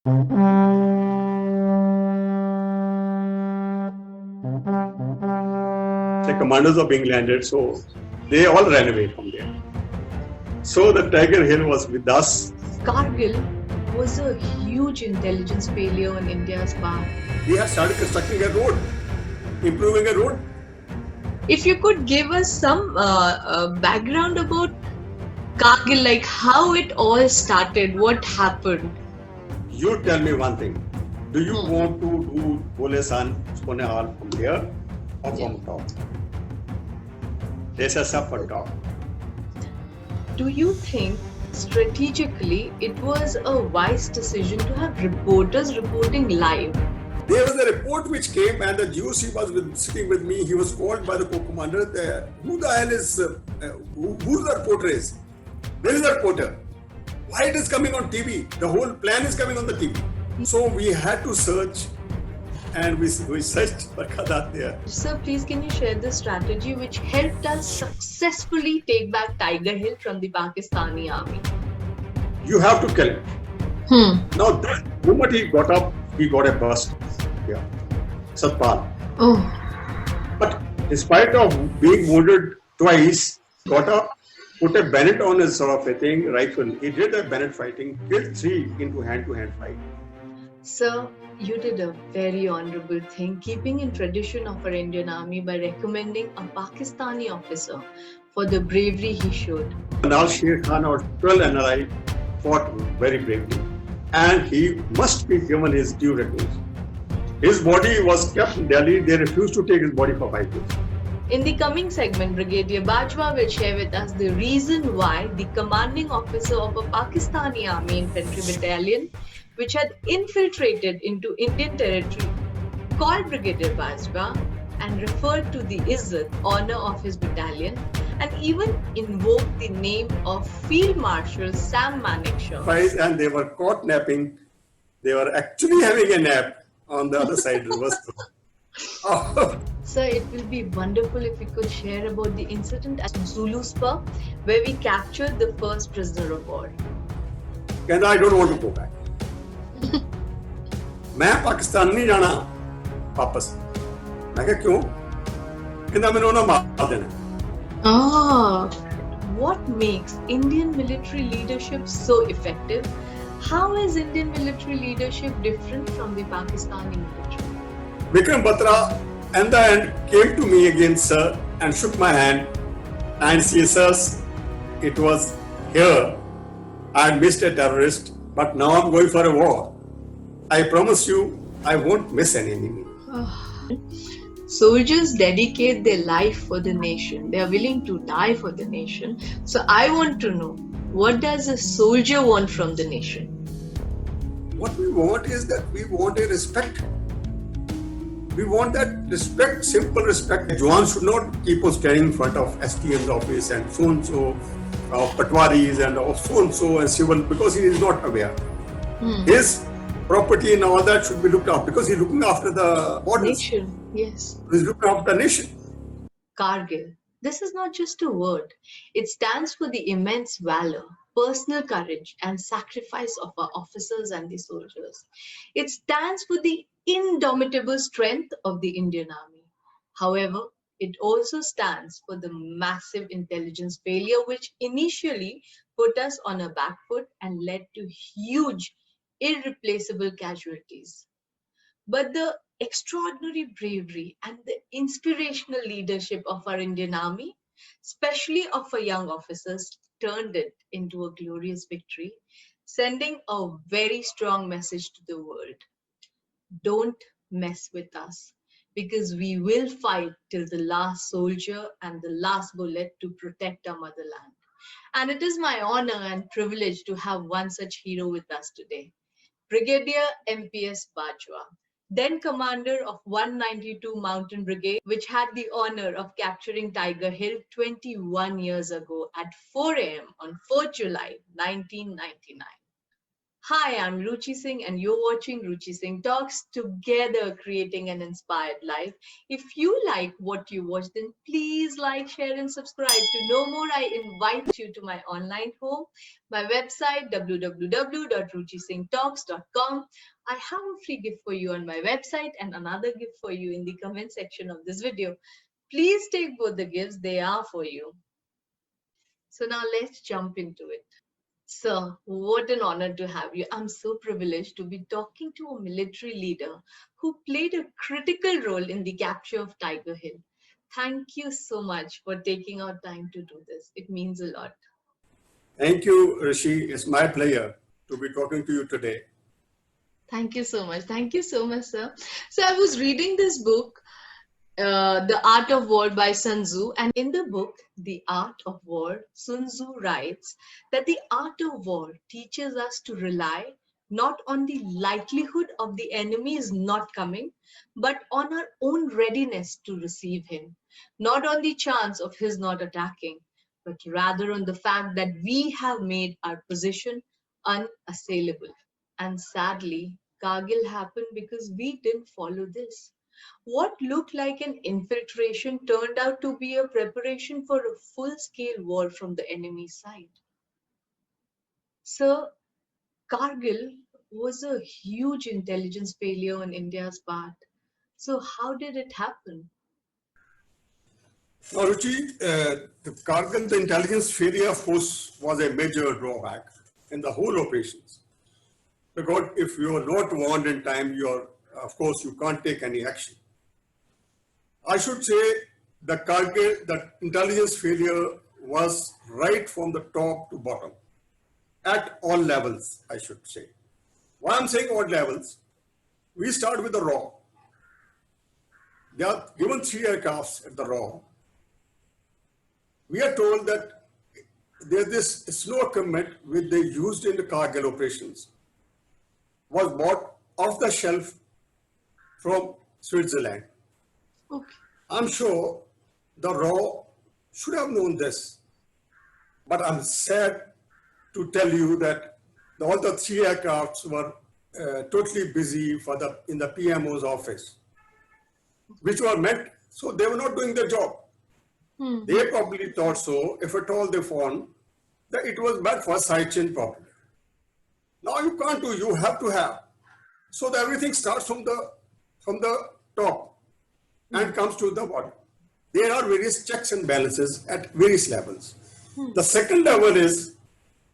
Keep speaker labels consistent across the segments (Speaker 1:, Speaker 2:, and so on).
Speaker 1: The commanders are being landed, so they all ran away from there. So the Tiger Hill was with us.
Speaker 2: Kargil was a huge intelligence failure on India's part.
Speaker 1: We have started constructing a road, improving a road.
Speaker 2: If you could give us some background about Kargil, like how it all started, what happened?
Speaker 1: You tell me one thing. Do you want to do Bolesan Sponehal from here or from top? This is up for top.
Speaker 2: Do you think strategically it was a wise decision to have reporters reporting live?
Speaker 1: There was a report which came, and the GOC was sitting with me. He was called by the co-commander. Who the hell is, who the reporter is? Where is the reporter? Why it is coming on TV? The whole plan is coming on the TV. So we had to search, and we searched Barkadat there.
Speaker 2: Sir, please can you share the strategy which helped us successfully take back Tiger Hill from the Pakistani Army?
Speaker 1: You have to kill him. Now, the moment he got up, he got a burst. Yeah, Satpal.
Speaker 2: Oh.
Speaker 1: But despite of being wounded twice, got up, put a bayonet on his sort of a thing, rifle. He did a bayonet fighting, killed 3 into hand-to-hand fight.
Speaker 2: Sir, you did a very honourable thing, keeping in tradition of our Indian Army by recommending a Pakistani officer for the bravery he showed.
Speaker 1: Nal Sher Khan or 12 NRI fought very bravely, and he must be given his due records. His body was kept in Delhi. They refused to take his body for 5 years.
Speaker 2: In the coming segment, Brigadier Bajwa will share with us the reason why the commanding officer of a Pakistani Army infantry battalion, which had infiltrated into Indian territory, called Brigadier Bajwa and referred to the izzat, honor of his battalion, and even invoked the name of Field Marshal Sam Manekshaw.
Speaker 1: And they were caught napping. They were actually having a nap on the other side.
Speaker 2: Sir, it will be wonderful if you could share about the incident at Zulu spur, where we captured the first prisoner of war.
Speaker 1: And I don't want to go back. मैं पाकिस्तान नहीं जाना वापस. मैं कहा क्यों? कहना मैंने उन्हें मार देना.
Speaker 2: What makes Indian military leadership so effective? How is Indian military leadership different from the Pakistani military?
Speaker 1: Vikram Batra and the end came to me again, sir, and shook my hand and said, "Sirs, it was here. I missed a terrorist, but now I'm going for a war. I promise you, I won't miss an enemy."
Speaker 2: Soldiers dedicate their life for the nation. They are willing to die for the nation. So I want to know, what does a soldier want from the nation?
Speaker 1: What we want is that we want a respect. We want that respect, simple respect. Jawans should not keep on standing in front of STM's office and so-and-so, patwaris and so-and-so and civil, because he is not aware. His property and all that should be looked after, because he's looking after the borders.
Speaker 2: Nation, yes.
Speaker 1: He's looking after the nation.
Speaker 2: Kargil. This is not just a word. It stands for the immense valor, personal courage, and sacrifice of our officers and the soldiers. It stands for the indomitable strength of the Indian Army. However, it also stands for the massive intelligence failure which initially put us on a back foot and led to huge, irreplaceable casualties. But the extraordinary bravery and the inspirational leadership of our Indian Army, especially of our young officers, turned it into a glorious victory, sending a very strong message to the world. Don't mess with us, because we will fight till the last soldier and the last bullet to protect our motherland. And it is my honor and privilege to have one such hero with us today, Brigadier MPS Bajwa, then commander of 192 Mountain Brigade, which had the honor of capturing Tiger Hill 21 years ago at 4 a.m. on 4th July 1999. Hi, I'm Ruchi Singh and you're watching Ruchi Singh Talks, together creating an inspired life. If you like what you watch, then please like, share and subscribe. To know more, I invite you to my online home, my website www.ruchisinghtalks.com. I have a free gift for you on my website and another gift for you in the comment section of this video. Please take both the gifts, they are for you. So now let's jump into it. Sir, what an honor to have you. I'm so privileged to be talking to a military leader who played a critical role in the capture of Tiger Hill. Thank you so much for taking our time to do this. It means a lot.
Speaker 1: Thank you, Rishi. It's my pleasure to be talking to you today.
Speaker 2: Thank you so much. Thank you so much, sir. So I was reading this book, The Art of War by Sun Tzu, and in the book, The Art of War, Sun Tzu writes that the art of war teaches us to rely not on the likelihood of the enemy is not coming, but on our own readiness to receive him, not on the chance of his not attacking, but rather on the fact that we have made our position unassailable. And sadly, Kargil happened because we didn't follow this. What looked like an infiltration turned out to be a preparation for a full-scale war from the enemy's side. So, Kargil was a huge intelligence failure on India's part. So, how did it happen?
Speaker 1: Now, Ruchi, the Kargil, the intelligence failure, of course, was a major drawback in the whole operations. Because if you are not warned in time, of course, you can't take any action. I should say the Kargil, the intelligence failure was right from the top to bottom, at all levels, I should say. Why I'm saying all levels, we start with the raw. They are given 3 aircrafts at the raw. We are told that there's this snow equipment which they used in the Kargil operations was bought off the shelf from Switzerland.
Speaker 2: Okay.
Speaker 1: I'm sure the raw should have known this, but I'm sad to tell you that all the 3 aircrafts were totally busy in the PMO's office, which were meant, so they were not doing their job. They probably thought so, if at all they found that it was meant for sidechain properly. Now you can't do, you have to have. So that everything starts from the top and comes to the bottom. There are various checks and balances at various levels. The second level is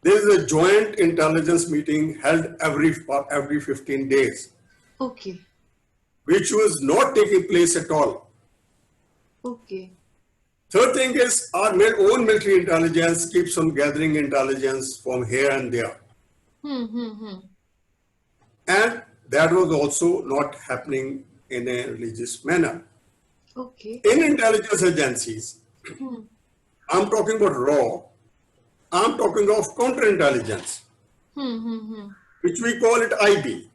Speaker 1: there is a joint intelligence meeting held every 15 days,
Speaker 2: Okay.
Speaker 1: which was not taking place at all.
Speaker 2: Okay.
Speaker 1: Third thing is our own military intelligence keeps on gathering intelligence from here and there. And that was also not happening in a religious manner.
Speaker 2: Okay.
Speaker 1: In intelligence agencies, I'm talking about raw, I'm talking of counterintelligence, which we call it IB.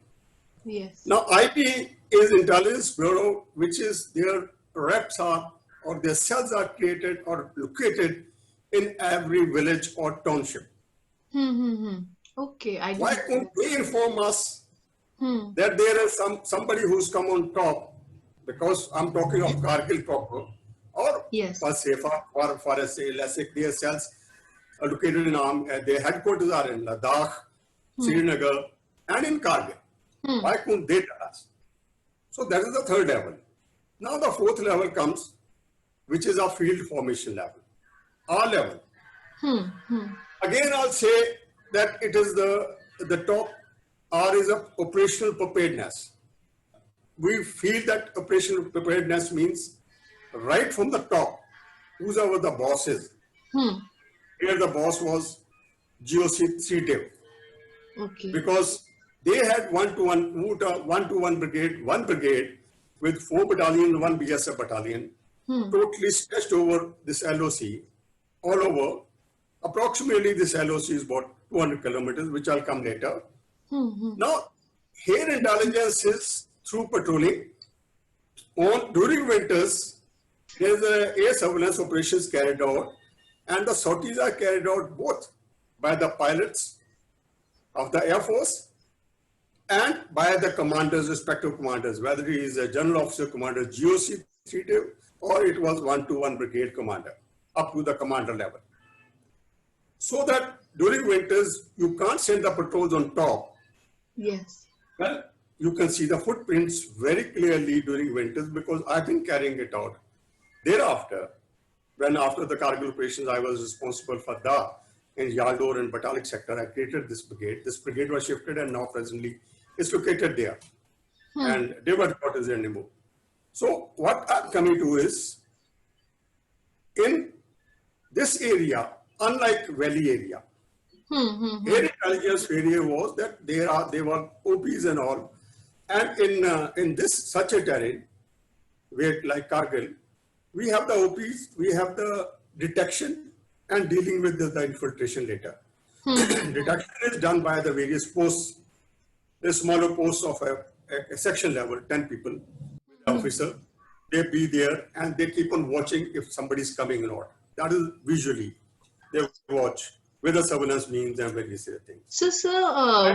Speaker 2: Yes.
Speaker 1: Now, IB is Intelligence Bureau, which is their reps are, or their cells are created or located in every village or township.
Speaker 2: Okay. I
Speaker 1: Why
Speaker 2: didn't.
Speaker 1: couldn't they inform us that there is somebody who's come on top? Because I'm talking of Kargil proper, or
Speaker 2: Yes.
Speaker 1: Pasefa, or for say, let's say their cells are located in their headquarters are in Ladakh, Srinagar, and in Kargil. Why couldn't they tell us? So that is the third level. Now the fourth level comes, which is our field formation level, our level. Again, I'll say that it is the top. R is a operational preparedness. We feel that operational preparedness means right from the top, whoever the boss is. Here the boss was GOC Dev.
Speaker 2: Okay.
Speaker 1: Because they had one-to-one brigade, one brigade with 4 battalions, 1 BSF battalion, totally stretched over this LOC, all over. Approximately this LOC is about 200 kilometers, which I'll come later. Now, here intelligence is through patrolling. During winters, there is air surveillance operations carried out, and the sorties are carried out both by the pilots of the Air Force and by the commanders, respective commanders, whether he is a general officer commander, GOC 3 or it was 121 brigade commander, up to the commander level. So that during winters, you can't send the patrols on top.
Speaker 2: Yes.
Speaker 1: Well, you can see the footprints very clearly during winters because I've been carrying it out. Thereafter, when after the Kargil operations, I was responsible for the in Yaldor and Batalik sector, I created this brigade. This brigade was shifted and now presently is located there. And Devat is there anymore. So what I'm coming to is, in this area, unlike valley area, air intelligence area was that they were OPs and all. And in this such a terrain, where like Kargil, we have the OPs, we have the detection and dealing with the infiltration later. Detection is done by the various posts, the smaller posts of a section level, 10 people, officer, they be there and they keep on watching if somebody is coming or not. That is visually, they watch with the surveillance means and various things.
Speaker 2: So, sir,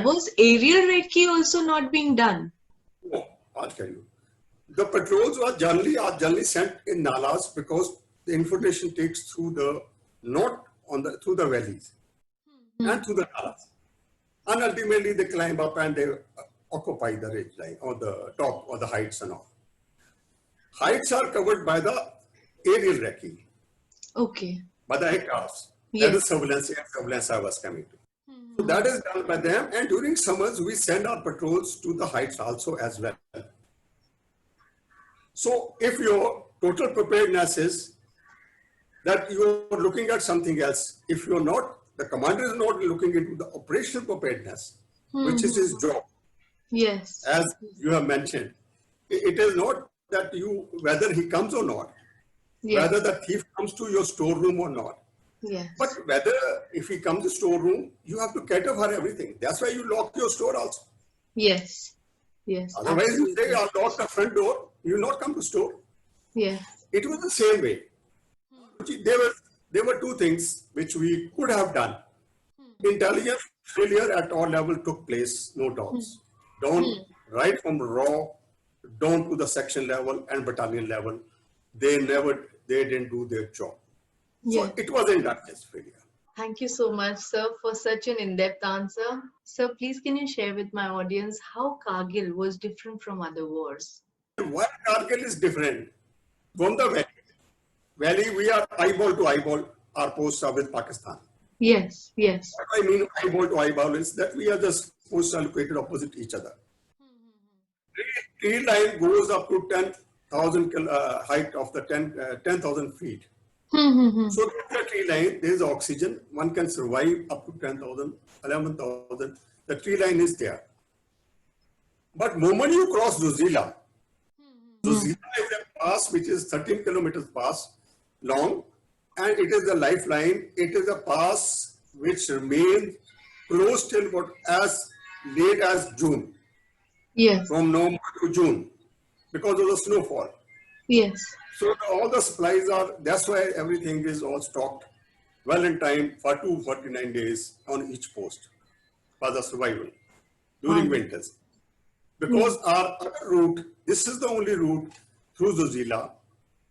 Speaker 2: was aerial recce also not being done?
Speaker 1: No, I'll tell you. The patrols are generally sent in nalas because the infiltration takes through the through the valleys and through the nalas, and ultimately they climb up and they occupy the ridge line or the top or the heights and all. Heights are covered by the aerial recce.
Speaker 2: Okay.
Speaker 1: By the aircrafts.
Speaker 2: Yes.
Speaker 1: That is surveillance I was coming to. So that is done by them, and during summers we send our patrols to the heights also as well. So if your total preparedness is that you are looking at something else, if you're not, the commander is not looking into the operational preparedness, which is his job.
Speaker 2: Yes.
Speaker 1: As you have mentioned, it is not that whether he comes or not, whether the thief comes to your storeroom or not.
Speaker 2: Yes.
Speaker 1: But whether if he comes to storeroom, you have to cater for everything. That's why you lock your store also.
Speaker 2: Yes. Yes.
Speaker 1: Otherwise,
Speaker 2: Absolutely.
Speaker 1: you say, I'll lock the front door, you will not come to store.
Speaker 2: Yes.
Speaker 1: It was the same way. There were two things which we could have done. Intelligence failure at all level took place, no doubts. Right from raw down to the section level and battalion level, they didn't do their job. So it was intelligence failure.
Speaker 2: Thank you so much, sir, for such an in-depth answer. Sir, please can you share with my audience how Kargil was different from other wars?
Speaker 1: Why Kargil is different from the valley? Valley, we are eyeball to eyeball, our posts are with Pakistan.
Speaker 2: Yes, yes.
Speaker 1: What I mean eyeball to eyeball is that we are just posts are located opposite each other. Tree line goes up to 10,000 height of the 10,000 feet. So the tree line, there is oxygen. One can survive up to 10,000, 11,000. The tree line is there. But moment you cross Zuzila, Zuzila is a pass which is 13 kilometers pass long, and it is the lifeline. It is a pass which remains closed till as late as June.
Speaker 2: Yes.
Speaker 1: From November to June, because of the snowfall.
Speaker 2: Yes.
Speaker 1: So all the supplies are, that's why everything is all stocked well in time for 249 days on each post for the survival during winters. Because our other route, this is the only route through Zuzila.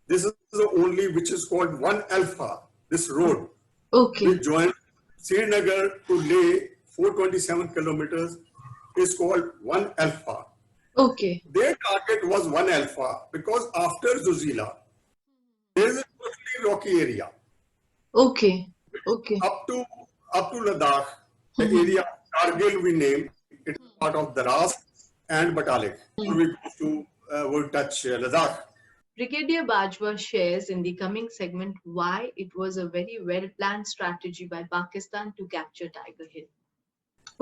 Speaker 1: This is the only which is called 1 Alpha, this road.
Speaker 2: Okay.
Speaker 1: Which joins Srinagar to Leh, 427 kilometers, is called 1 Alpha.
Speaker 2: Okay.
Speaker 1: Their target was 1 Alpha because after Zuzila, there is a totally rocky area.
Speaker 2: Okay. Okay.
Speaker 1: Up to Ladakh, the area Kargil we name, it is part of Daras and Batalik. We'll touch Ladakh.
Speaker 2: Brigadier Bajwa shares in the coming segment why it was a very well-planned strategy by Pakistan to capture Tiger Hill.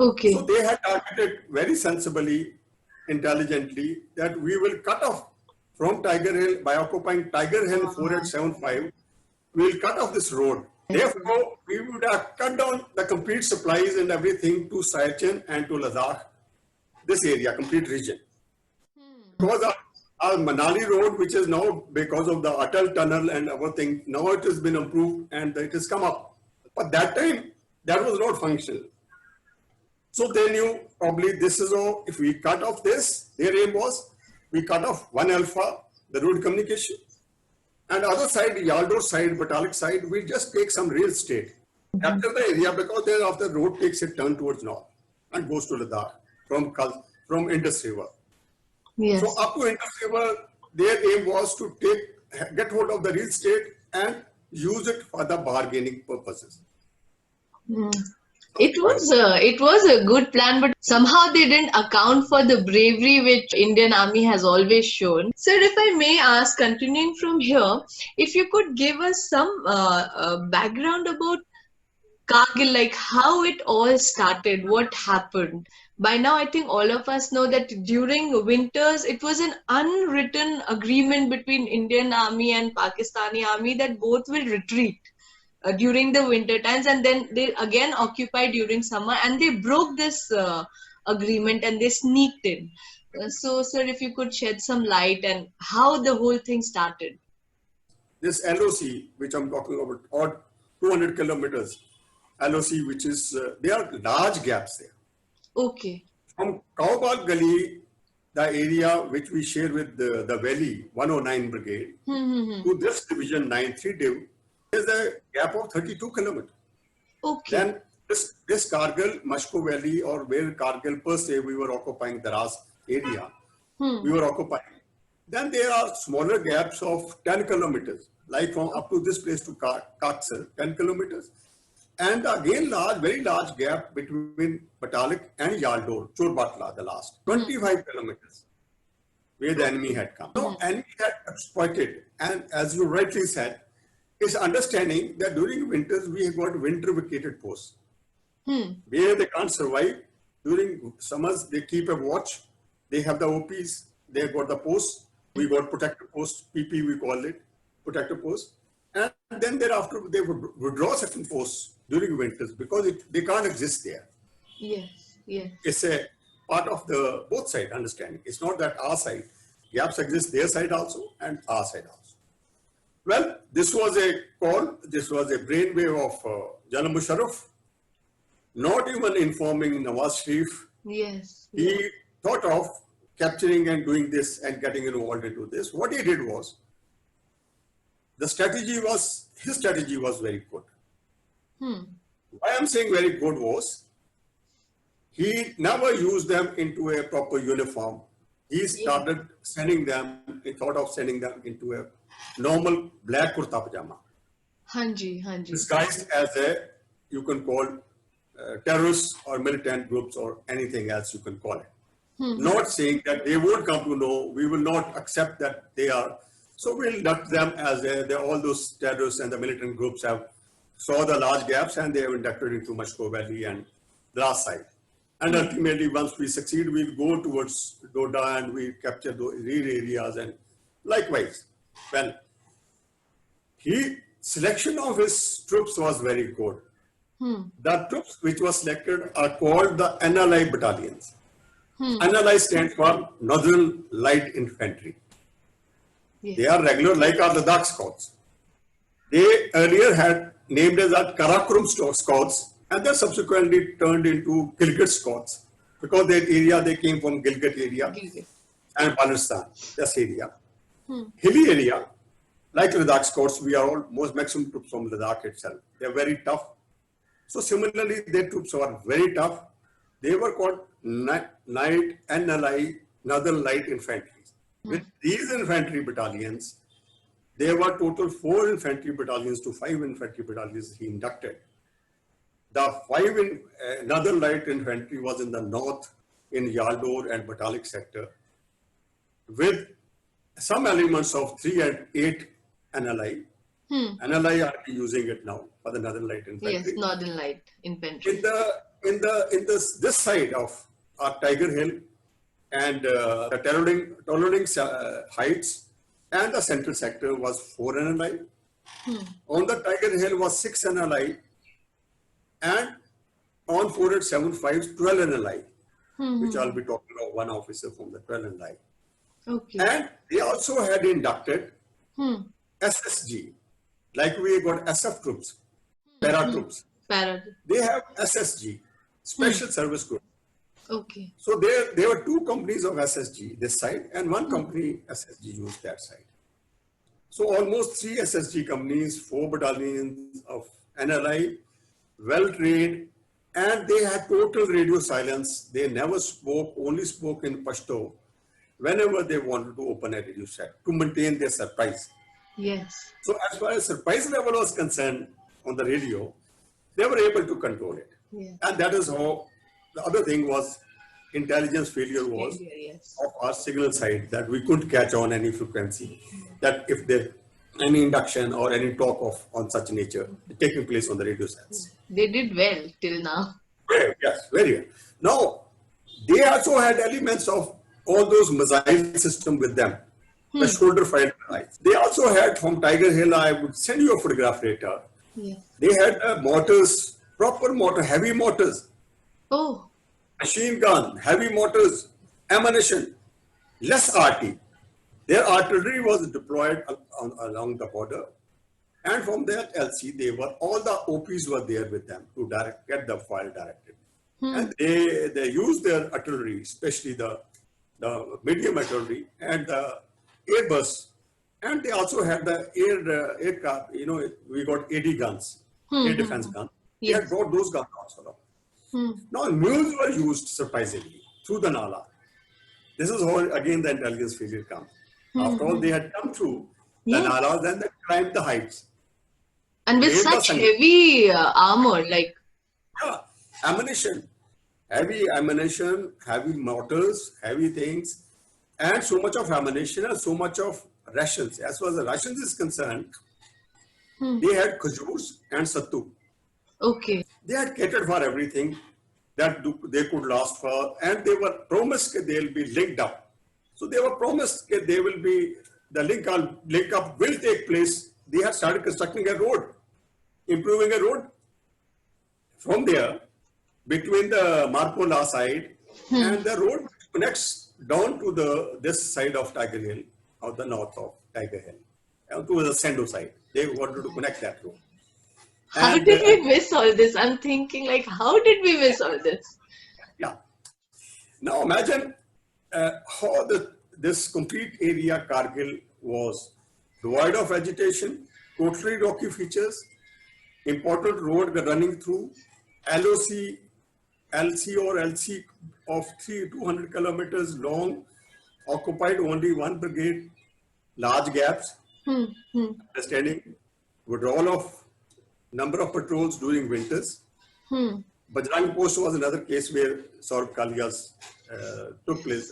Speaker 2: Okay.
Speaker 1: So they had targeted very sensibly, intelligently, that we will cut off from Tiger Hill by occupying Tiger Hill 4875. We will cut off this road. Therefore, we would have cut down the complete supplies and everything to Siachen and to Ladakh, this area, complete region. Because our Manali road, which is now because of the Atal tunnel and everything, now it has been improved and it has come up. But that time, that was not functional. So they knew probably this is all, if we cut off this, their aim was, we cut off one alpha, the road communication, and other side, Yaldor side, Batalik side, we just take some real estate. Capture the area because then after the road takes a turn towards north and goes to Ladakh from Indus River.
Speaker 2: Yes.
Speaker 1: So up to Indus River, their aim was to get hold of the real estate and use it for the bargaining purposes.
Speaker 2: It was a good plan, but somehow they didn't account for the bravery which Indian Army has always shown. Sir, if I may ask, continuing from here, if you could give us some background about Kargil, like how it all started, what happened. By now, I think all of us know that during winters, it was an unwritten agreement between Indian Army and Pakistani Army that both will retreat during the winter times, and then they again occupy during summer, and they broke this agreement and they sneaked in. So, sir, if you could shed some light and how the whole thing started.
Speaker 1: This LOC, which I'm talking about, or 200 kilometers, LOC, which is, there are large gaps there.
Speaker 2: Okay.
Speaker 1: From Kaubal Gali, the area which we share with the Valley 109 Brigade, to this division 9-3 Div, there's a gap of 32 kilometers.
Speaker 2: Okay.
Speaker 1: Then this Kargil, Mashko Valley, or where Kargil per se, we were occupying the Ras area, we were occupying. Then there are smaller gaps of 10 kilometers, like from up to this place to Kaksar, 10 kilometers. And again, very large gap between Batalik and Yaldor, Chorbatla, the last, 25 kilometers, where the enemy had come. So, enemy had exploited, and as you rightly said, is understanding that during winters, we have got winter vacated posts, where they can't survive. During summers, they keep a watch, they have the OPs, they have got the posts, we got protective posts, PP we call it, protective posts. And then thereafter, they would withdraw certain posts during winters because they can't exist there.
Speaker 2: Yes, yes.
Speaker 1: It's a part of the both side understanding. It's not that our side, gaps exist their side also and our side also. Well, this was a call, this was a brainwave of General Musharraf, not even informing Nawaz Sharif.
Speaker 2: Yes.
Speaker 1: He thought of capturing and doing this and getting involved into this. What he did was, his strategy was very good. Why I'm saying very good was, he never used them into a proper uniform. He started sending them, he thought of sending them into a normal black kurta pajama.
Speaker 2: Hanji.
Speaker 1: Disguised as a, you can call terrorists or militant groups or anything else you can call it. Not saying that they won't come to know, we will not accept that they are. So we'll let them as all those terrorists and the militant groups have saw the large gaps and they have inducted into Mashko Valley and the last side. And ultimately, once we succeed, we'll go towards Doda and we capture those rear areas and likewise. Well, selection of his troops was very good. The troops which were selected are called the NLI battalions. NLI stands for Northern Light Infantry. Yes. They are regular, like our Ladakh Scouts. They earlier had named as Karakoram Scouts, and then subsequently turned into Gilgit Scouts because their area, they came from Gilgit area and Balochistan, this area. Hilly area, like Ladakh Scouts, we are all most maximum troops from Ladakh itself. They are very tough. So similarly, their troops are very tough. They were called Night NLI, Northern Light Infantry. With these infantry battalions, there were total 4 infantry battalions to 5 infantry battalions he inducted. The 5 in Northern Light Infantry was in the north, in Yaldor and Batalik sector, with some elements of 3 and 8 NLI. NLI are using it now for the Northern Light Infantry.
Speaker 2: Yes, Northern Light Infantry.
Speaker 1: In this side of our Tiger Hill and the Tolling Heights and the central sector was 4 NLI. On the Tiger Hill was 6 NLI and on 4875 12 NLI, which I'll be talking about one officer from the 12 NLI.
Speaker 2: Okay.
Speaker 1: And they also had inducted SSG, like we got SF troops, para troops. They have SSG. special service group.
Speaker 2: Okay.
Speaker 1: So there were two companies of SSG this side and one company SSG used that side. So almost 3 SSG companies, 4 battalions of NLI, well trained, and they had total radio silence. They never spoke, only spoke in Pashto whenever they wanted to open a radio set to maintain their surprise.
Speaker 2: Yes.
Speaker 1: So as far as surprise level was concerned on the radio, they were able to control it.
Speaker 2: Yeah.
Speaker 1: And that is how the other thing was intelligence failure was
Speaker 2: Yes.
Speaker 1: of our signal side, that we couldn't catch on any frequency, that if there any induction or any talk of on such nature taking place on the radio sets.
Speaker 2: They did well till now.
Speaker 1: Yes, very well. Now, they also had elements of all those missile system with them, the shoulder fired missiles. They also had from Tiger Hill, I would send you a photograph later.
Speaker 2: Yeah.
Speaker 1: They had mortars, proper mortar, heavy mortars,
Speaker 2: Oh.
Speaker 1: machine gun, heavy mortars, ammunition, less RT. Their artillery was deployed along the border. And from that LC, all the OPs were there with them to get the fire directed. And they used their artillery, especially the medium artillery and the airbus. And they also had the aircraft, we got AD guns, air defense guns. They had brought those guns also. Now, mules were used surprisingly through the Nala. This is how, again, the intelligence failure comes. After all, they had come through the Nala, then they climbed the heights.
Speaker 2: And with such heavy armor, like...
Speaker 1: Yeah, ammunition, heavy mortars, heavy things, and so much of ammunition and so much of rations. As far as the rations is concerned, they had khajurs and sattu.
Speaker 2: Okay.
Speaker 1: They had catered for everything that they could last for, and they were promised that they'll be linked up. So they were promised that they will be, the link up will take place. They had started constructing a road, improving a road from there between the Marpola side and the road connects down to this side of Tiger Hill, or the north of Tiger Hill, to the Sando side. They wanted to connect that road.
Speaker 2: How did we miss all this? I'm thinking, like, how did we miss all this?
Speaker 1: Yeah. Now imagine how this complete area, Kargil, was devoid of vegetation, totally rocky features, important road running through, LOC, LC of 200 kilometers long, occupied only one brigade, large gaps, understanding, withdrawal of number of patrols during winters. Bajrang Post was another case where Saurabh Kalia's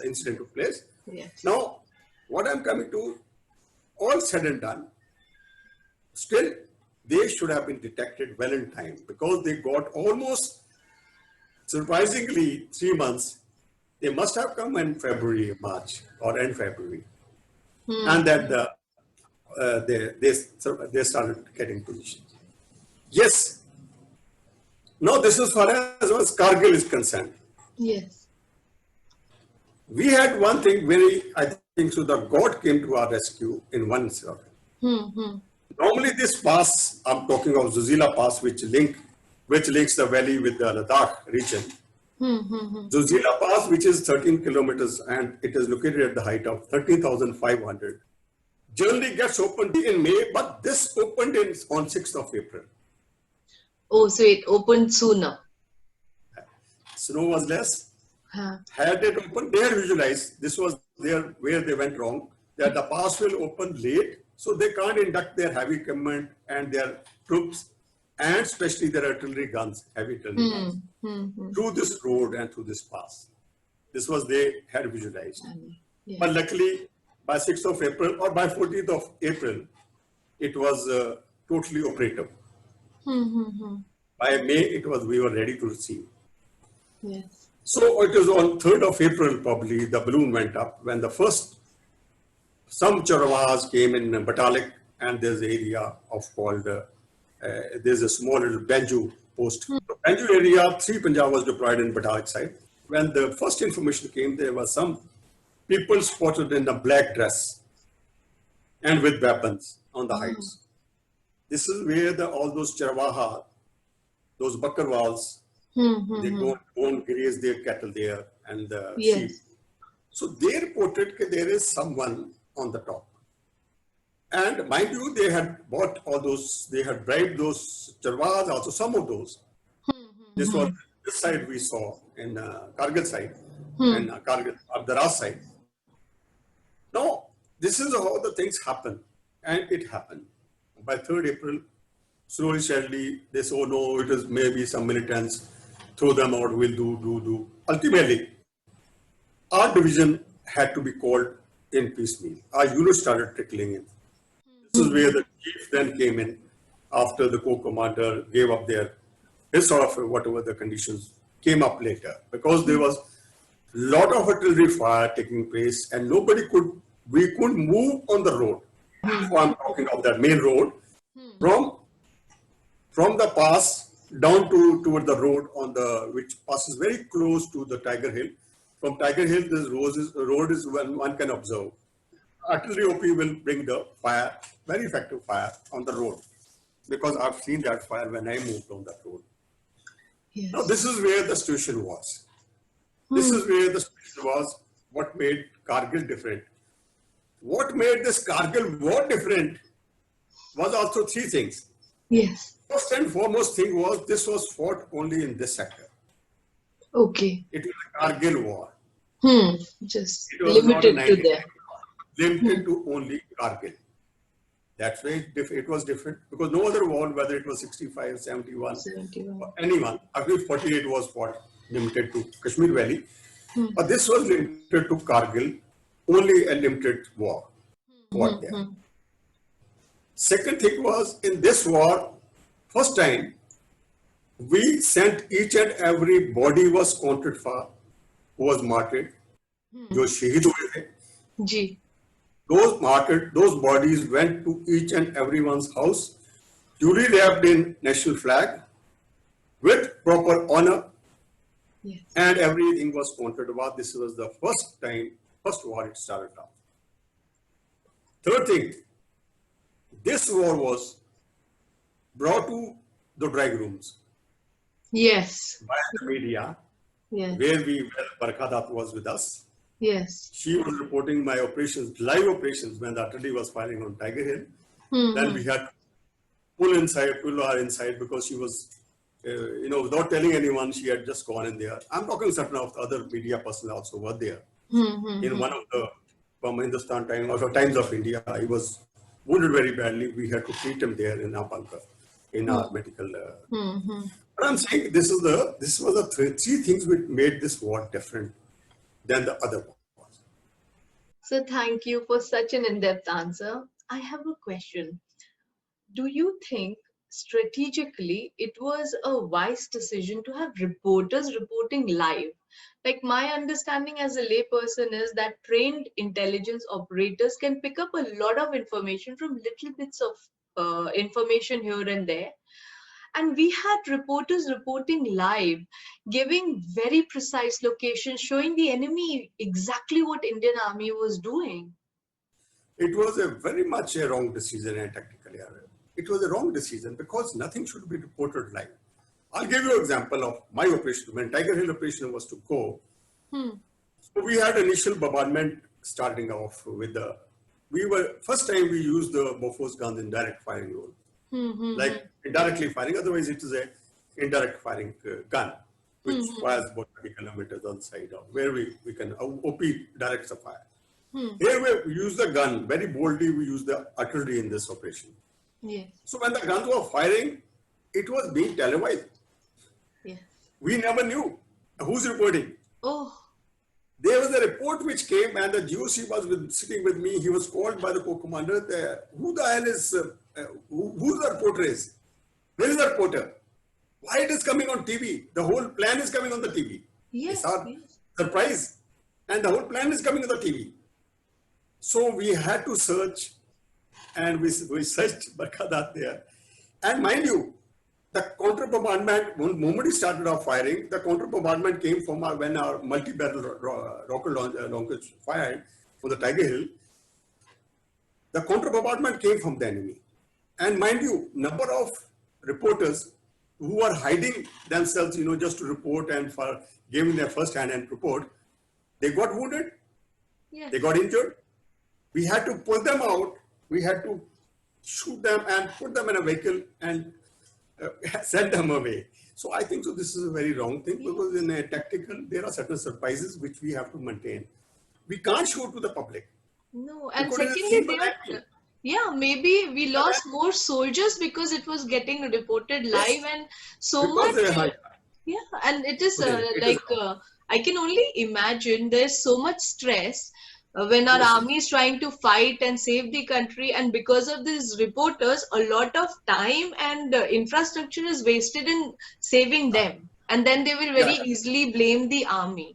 Speaker 1: incident took place.
Speaker 2: Yes.
Speaker 1: Now, what I'm coming to, all said and done, still they should have been detected well in time because they got almost, surprisingly, 3 months. They must have come in February, March, or end February. And then they started getting positions. Yes. Now, this is far as Kargil is concerned.
Speaker 2: Yes.
Speaker 1: We had one thing I think so, the God came to our rescue in one incident. Normally this pass, I'm talking of Zuzila Pass, which links the valley with the Ladakh region. Zuzila Pass, which is 13 kilometers and it is located at the height of 13,500. Generally gets opened in May, but this opened on 6th of April.
Speaker 2: Oh, so it opened sooner.
Speaker 1: Snow was less. Had it opened, they had visualized, this was where they went wrong, that the pass will open late, so they can't induct their heavy equipment and their troops, and especially their artillery guns, heavy artillery guns, through this road and through this pass. This was they had visualized.
Speaker 2: Yeah.
Speaker 1: But luckily, by 6th of April or by 14th of April, it was totally operative. By May, we were ready to receive.
Speaker 2: Yes.
Speaker 1: So it was on 3rd of April, probably, the balloon went up when some Charawahas came in Batalik, and there's an area there's a small little Banju post. Banju area, 3 Punjab was deployed in Batalik side. When the first information came, there were some people spotted in a black dress and with weapons on the heights. This is where all those Charawaha, those Bakarwals, They go and graze their cattle there and the sheep.
Speaker 2: Yes.
Speaker 1: So they reported that there is someone on the top. And mind you, they had bought all those, they had bribed those charwas, also some of those. This was this side we saw in Kargil side and Kargil, Abdaraz side. Now, this is how the things happen. And it happened. By 3rd April, slowly, steadily, they say, oh no, it is maybe some militants, throw them out, we'll do. Ultimately, our division had to be called in piecemeal. Our unit started trickling in. This is where the chief then came in after the co-commander gave up his sort of whatever the conditions came up later, because there was a lot of artillery fire taking place and we couldn't move on the road. So I'm talking of that main road from the pass down toward the road which passes very close to the Tiger Hill. From Tiger Hill, this road is when one can observe. Artillery OP will bring the fire, very effective fire on the road, because I've seen that fire when I moved on that road.
Speaker 2: Yes.
Speaker 1: Now, this is where the situation was. This is where the situation was, what made Kargil different. What made this Kargil war different was also 3 things.
Speaker 2: Yes.
Speaker 1: First and foremost thing was, this was fought only in this sector.
Speaker 2: Okay.
Speaker 1: It was a Kargil war.
Speaker 2: Just
Speaker 1: It was
Speaker 2: limited
Speaker 1: not a
Speaker 2: to
Speaker 1: 90,
Speaker 2: there.
Speaker 1: limited to only Kargil. That's why it was different, because no other war, whether it was 65, 71,
Speaker 2: 71.
Speaker 1: or anyone, actually 48 was fought limited to Kashmir Valley, but this was limited to Kargil, only a limited war fought there. Second thing was, in this war, first time, we sent each and every body was counted for, who was martyred, जो शहीद हुए थे.
Speaker 2: Ji.
Speaker 1: Those martyred, those bodies went to each and everyone's house, duly wrapped in national flag, with proper honor,
Speaker 2: Yes.
Speaker 1: and everything was counted about. This was the first war it started off. Third thing, this war was brought to the bridegrooms
Speaker 2: Yes.
Speaker 1: by the media,
Speaker 2: Yes.
Speaker 1: where Barkha was with us.
Speaker 2: Yes.
Speaker 1: She was reporting my operations, live operations, when the artillery was firing on Tiger Hill. Then we had to pull her inside, because she was, without telling anyone, she had just gone in there. I'm talking certain of other media personnel also were there. In one of the, from Hindustan Times of India, he was wounded very badly. We had to treat him there in our bunker, in our medical. But I'm saying this was the 3 things which made this war different than the other wars.
Speaker 2: So thank you for such an in-depth answer. I have a question. Do you think strategically it was a wise decision to have reporters reporting live? Like, my understanding as a layperson is that trained intelligence operators can pick up a lot of information from little bits of information here and there. And we had reporters reporting live, giving very precise locations, showing the enemy exactly what Indian Army was doing.
Speaker 1: It was a very much a wrong decision and tactically. It was a wrong decision, because nothing should be reported live. I'll give you an example of my operation. When Tiger Hill operation was to go, so we had initial bombardment starting off with first time we used the Bofors guns in direct firing role. Like indirectly firing, otherwise it is a indirect firing gun, which fires about 30 kilometers on the side of where we can OP directs the fire. Here we use the gun very boldly. We use the artillery in this operation.
Speaker 2: Yes.
Speaker 1: So when the guns were firing, it was being televised.
Speaker 2: Yes.
Speaker 1: We never knew who's reporting.
Speaker 2: Oh.
Speaker 1: There was a report which came, and the GOC was sitting with me. He was called by the co-commander. Who the hell is, who the reporter is? Where is the reporter? Why it is coming on TV? The whole plan is coming on the TV.
Speaker 2: Yes.
Speaker 1: It's our surprise. And the whole plan is coming on the TV. So we had to search, and we searched Barkha there. And mind you, the counter-bombardment, when moment we started off firing, the counter-bombardment came from when our multi-barrel rocket launchers fired from the Tiger Hill. The counter-bombardment came from the enemy. And mind you, number of reporters who are hiding themselves, just to report and for giving their first-hand report, they got wounded,
Speaker 2: Yes.
Speaker 1: they got injured. We had to pull them out. We had to shoot them and put them in a vehicle and send them away. So I think so this is a very wrong thing, because in a tactical, there are certain surprises which we have to maintain. We can't show to the public.
Speaker 2: No, and
Speaker 1: Because it's a
Speaker 2: secondly,
Speaker 1: single
Speaker 2: they
Speaker 1: action.
Speaker 2: are, yeah, maybe we lost more soldiers because it was getting reported live and so
Speaker 1: Because
Speaker 2: much. Yeah, and it is
Speaker 1: it is wrong.
Speaker 2: I can only imagine there's so much stress when our
Speaker 1: Yes.
Speaker 2: army is trying to fight and save the country, and because of these reporters, a lot of time and infrastructure is wasted in saving them, and then they will very
Speaker 1: Yeah.
Speaker 2: easily blame the army.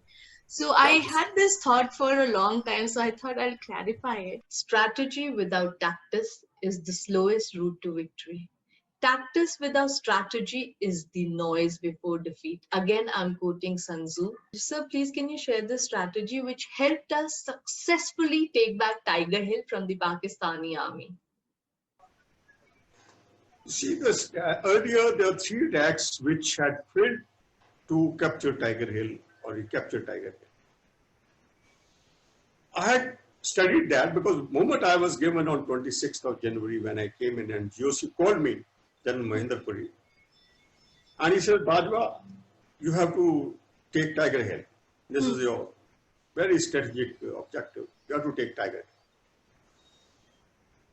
Speaker 2: So I
Speaker 1: Yeah.
Speaker 2: had this thought for a long time, so I thought I'll clarify it. Strategy without tactics is the slowest route to victory. Tactics without strategy is the noise before defeat. Again, I'm quoting Sun Tzu. Sir, please can you share the strategy which helped us successfully take back Tiger Hill from the Pakistani Army?
Speaker 1: See, this earlier there are 3 attacks which had failed to capture Tiger Hill or recapture Tiger Hill. I had studied that because the moment I was given on 26th of January when I came in, and GOC called me, General Mahendra Puri, and he said, Bajwa, you have to take Tiger Hill. This is your very strategic objective. You have to take Tiger Hill.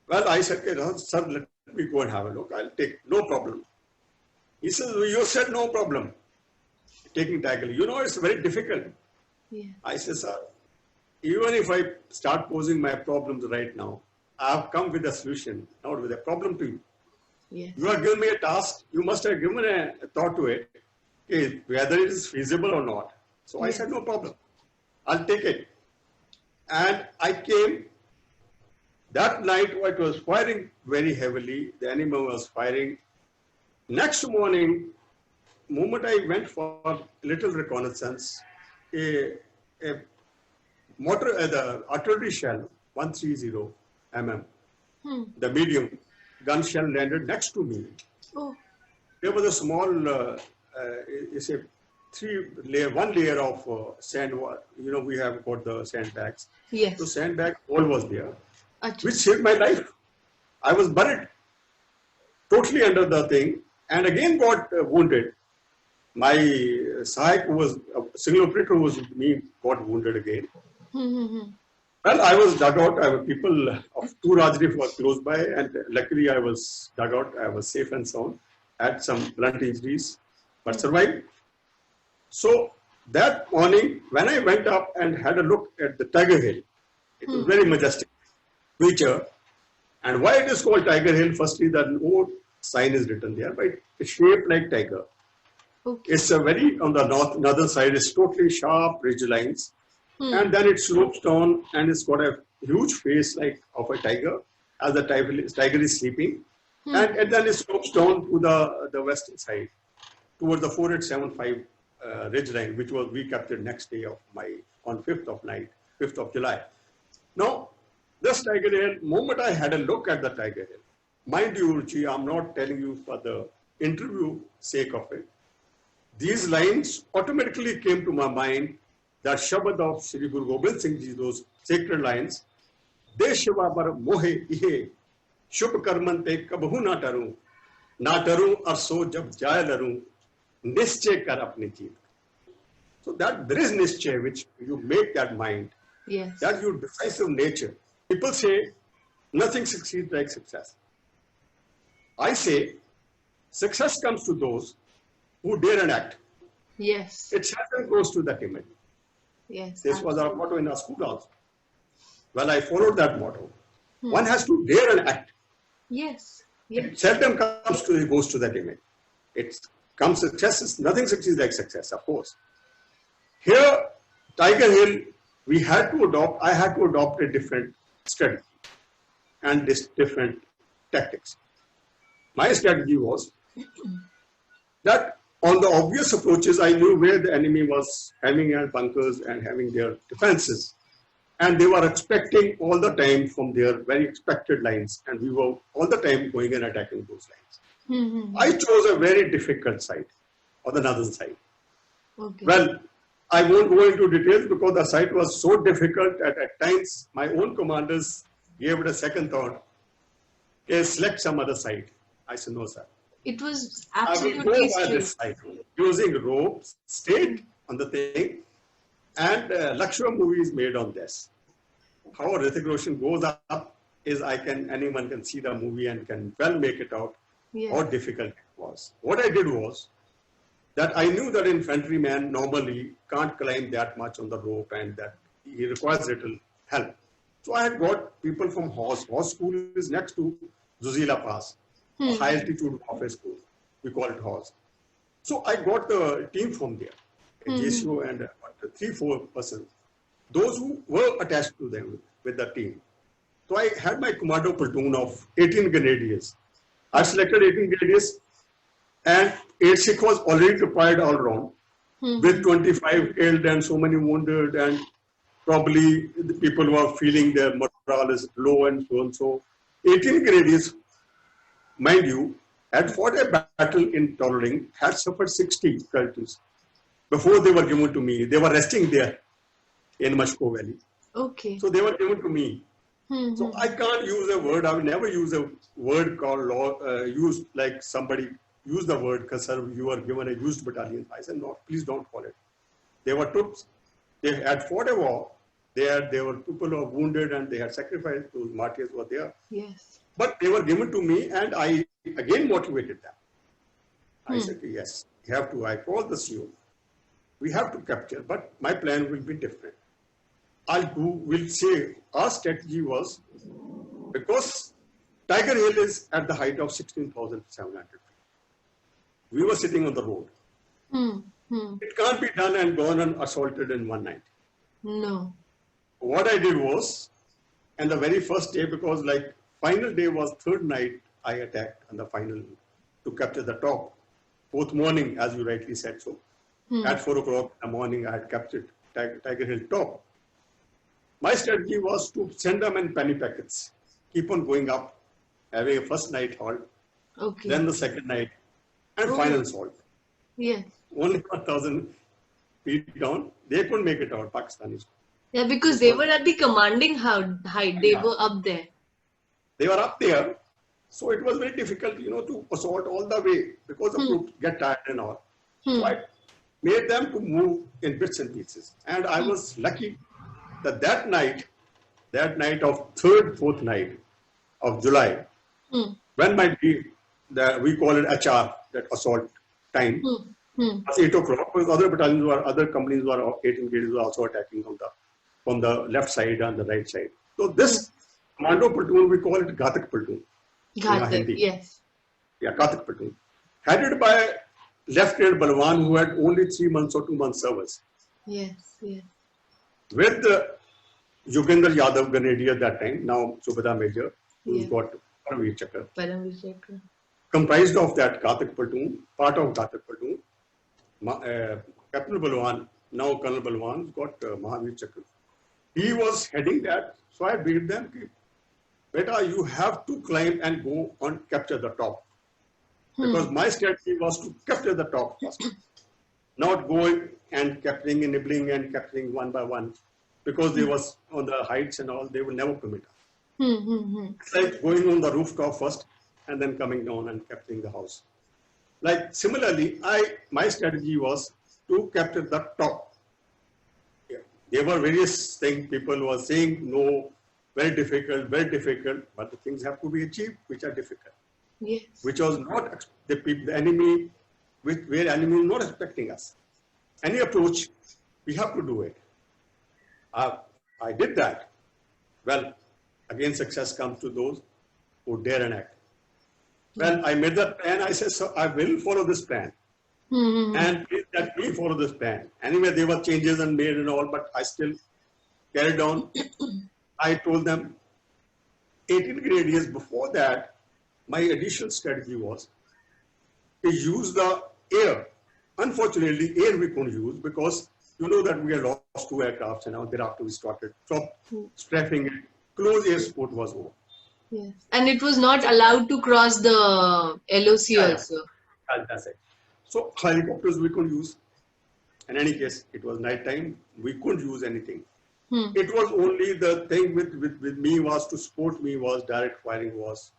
Speaker 1: Well, I said, sir, let me go and have a look. I'll take, no problem. He says, you said no problem taking Tiger Hill. It's very difficult.
Speaker 2: Yeah.
Speaker 1: I said, sir, even if I start posing my problems right now, I have come with a solution, not with a problem to you.
Speaker 2: Yes.
Speaker 1: You have given me a task, you must have given a thought to it, whether it is feasible or not. So I said, no problem, I'll take it. And I came, that night it was firing very heavily, the enemy was firing. Next morning, moment I went for a little reconnaissance, the artillery shell, 130 mm, the medium gun shell landed next to me.
Speaker 2: Oh.
Speaker 1: There was a small, it's a one layer of sand. We have got the sandbags.
Speaker 2: Yes.
Speaker 1: So sandbag all was there,
Speaker 2: Achha.
Speaker 1: which saved my life. I was buried totally under the thing, and again got wounded. My Sahayak, who was a single operator who was with me, got wounded again. Well, I was dug out. People of 2 Rajri were close by, and luckily I was dug out. I was safe and sound. Had some blunt injuries, but survived. So that morning, when I went up and had a look at the Tiger Hill, it was very majestic feature. And why it is called Tiger Hill? Firstly, the no sign is written there, but it's shaped like tiger.
Speaker 2: Okay.
Speaker 1: It's a very, on the northern side, it's totally sharp ridge lines. And then it slopes down and it's got a huge face like of a tiger as the tiger is sleeping. And then it slopes down to the western side towards the 4875 ridge line, which was we captured next day on 5th of July. Now, this Tiger Hill, moment I had a look at the Tiger Hill, mind you, Ruchi, I'm not telling you for the interview sake of it. These lines automatically came to my mind, that Shabad of Shri Guru Gobind Singh Ji, those sacred lines, De Shiva bar mohe ihe, Shubh karmante kabhu na taru ar so jab jaya laru, nischay kar apni jeet. So that there is nischay, which you make that mind,
Speaker 2: Yes.
Speaker 1: that your decisive nature. People say nothing succeeds like success. I say success comes to those who dare and act.
Speaker 2: Yes.
Speaker 1: It seldom goes to the timid.
Speaker 2: Yes.
Speaker 1: This was our motto in our school also. Well, I followed that motto. One has to dare and act.
Speaker 2: Yes. Yes.
Speaker 1: It seldom goes to the timid. It comes success. Nothing succeeds like success, of course. Here, Tiger Hill, I had to adopt a different strategy and different tactics. My strategy was that on the obvious approaches, I knew where the enemy was having their bunkers and having their defenses. And they were expecting all the time from their very expected lines. And we were all the time going and attacking those lines. I chose a very difficult site on the northern side.
Speaker 2: Okay.
Speaker 1: Well, I won't go into details because the site was so difficult that at times my own commanders gave it a second thought. Okay, select some other site. I said, no, sir.
Speaker 2: It was
Speaker 1: I will
Speaker 2: absolutely
Speaker 1: go by
Speaker 2: straight.
Speaker 1: this site using ropes, stake on the thing, and Lakshma movie is made on this. How Hrithik Roshan goes up is anyone can see the movie and can well make it out how difficult it was. What I did was that I knew that infantryman normally can't climb that much on the rope and that he requires little help. So I had got people from Hawes. Hawes school is next to Zuzila Pass, a high altitude warfare school. We call it Hawes. So I got the team from there, a JCO and 3-4 persons, those who were attached to them with the team. So I had my commando platoon of 18 grenadiers. I selected 18 grenadiers and 8 Sikh was already deployed all around with 25 killed and so many wounded, and probably the people who are feeling their morale is low and so and so. 18 grenadiers, mind you, had fought a battle in Tolling, had suffered 60 casualties before they were given to me. They were resting there in Mashko Valley.
Speaker 2: Okay.
Speaker 1: So they were given to me. So I can't use a word. I will never use a word called law, used like somebody used the word, because sir, you were given a used battalion. I said, no, please don't call it. They were troops. They had fought a war. They were people who were wounded and they had sacrificed. Those martyrs were there.
Speaker 2: Yes.
Speaker 1: But they were given to me and I again motivated them. I said, yes, we have to. I called the CO. We have to capture, but my plan will be different. We'll say our strategy was, because Tiger Hill is at the height of 16,700 feet. We were sitting on the road. It can't be done and gone and assaulted in one night.
Speaker 2: No.
Speaker 1: What I did was, and the very first day, because like final day was third night, I attacked on the final to capture the top. Fourth morning, as you rightly said so. At 4 o'clock in the morning, I had captured Tiger Hill top. My strategy was to send them in penny packets, keep on going up, having a first night halt, then the second night, and final assault.
Speaker 2: Yes.
Speaker 1: Only 1,000 feet down, they couldn't make it out, Pakistanis.
Speaker 2: Yeah, because they were at the commanding height. They were up there.
Speaker 1: They were up there, so it was very difficult, to assault all the way because the troops get tired and all. So I made them to move in bits and pieces. And I was lucky that that night of fourth night of July, when we call it HR, that assault time, was 8 o'clock, because other companies were 18 gauges were also attacking from the left side and the right side. So this commando platoon, we call it Ghatak platoon.
Speaker 2: Ghatak, yes.
Speaker 1: Yeah, Ghatak platoon. Headed by Lieutenant Balwan, who had only 3 months or 2 months service.
Speaker 2: Yes, yes.
Speaker 1: With Yogendra Yadav Grenadier that time, now Subhada Major, who's got Paramveer Chakra. Comprised of that Ghatak platoon, part of Ghatak platoon. Captain Balwan, now Colonel Balwan, got Mahavir Chakra. He was heading that, so I briefed them, Beta, you have to climb and go and capture the top. Because my strategy was to capture the top first. Not going and capturing and nibbling and capturing one by one. Because they was on the heights and all, they will never permit us. It's like going on the rooftop first and then coming down and capturing the house. Like similarly, my strategy was to capture the top. Yeah. There were various things people were saying, no, very difficult, but the things have to be achieved which are difficult.
Speaker 2: Yes.
Speaker 1: Which was not the enemy, where enemy is not expecting us. Any approach, we have to do it. I did that. Well, again, success comes to those who dare and act. Well, I made that plan. I said, so I will follow this plan. And please let me follow this plan. Anyway, there were changes and made and all, but I still carried on. I told them 18 grenadiers before that, my additional strategy was to use the air. Unfortunately, air we couldn't use because you know that we had lost 2 aircrafts and now thereafter we started strafing it. Close air support was over.
Speaker 2: Yes. And it was not allowed to cross the LOC
Speaker 1: Yeah,
Speaker 2: also.
Speaker 1: that's it. So helicopters we could use. In any case, it was night time. We couldn't use anything.
Speaker 2: Hmm.
Speaker 1: It was only the thing with me was to support me was direct firing was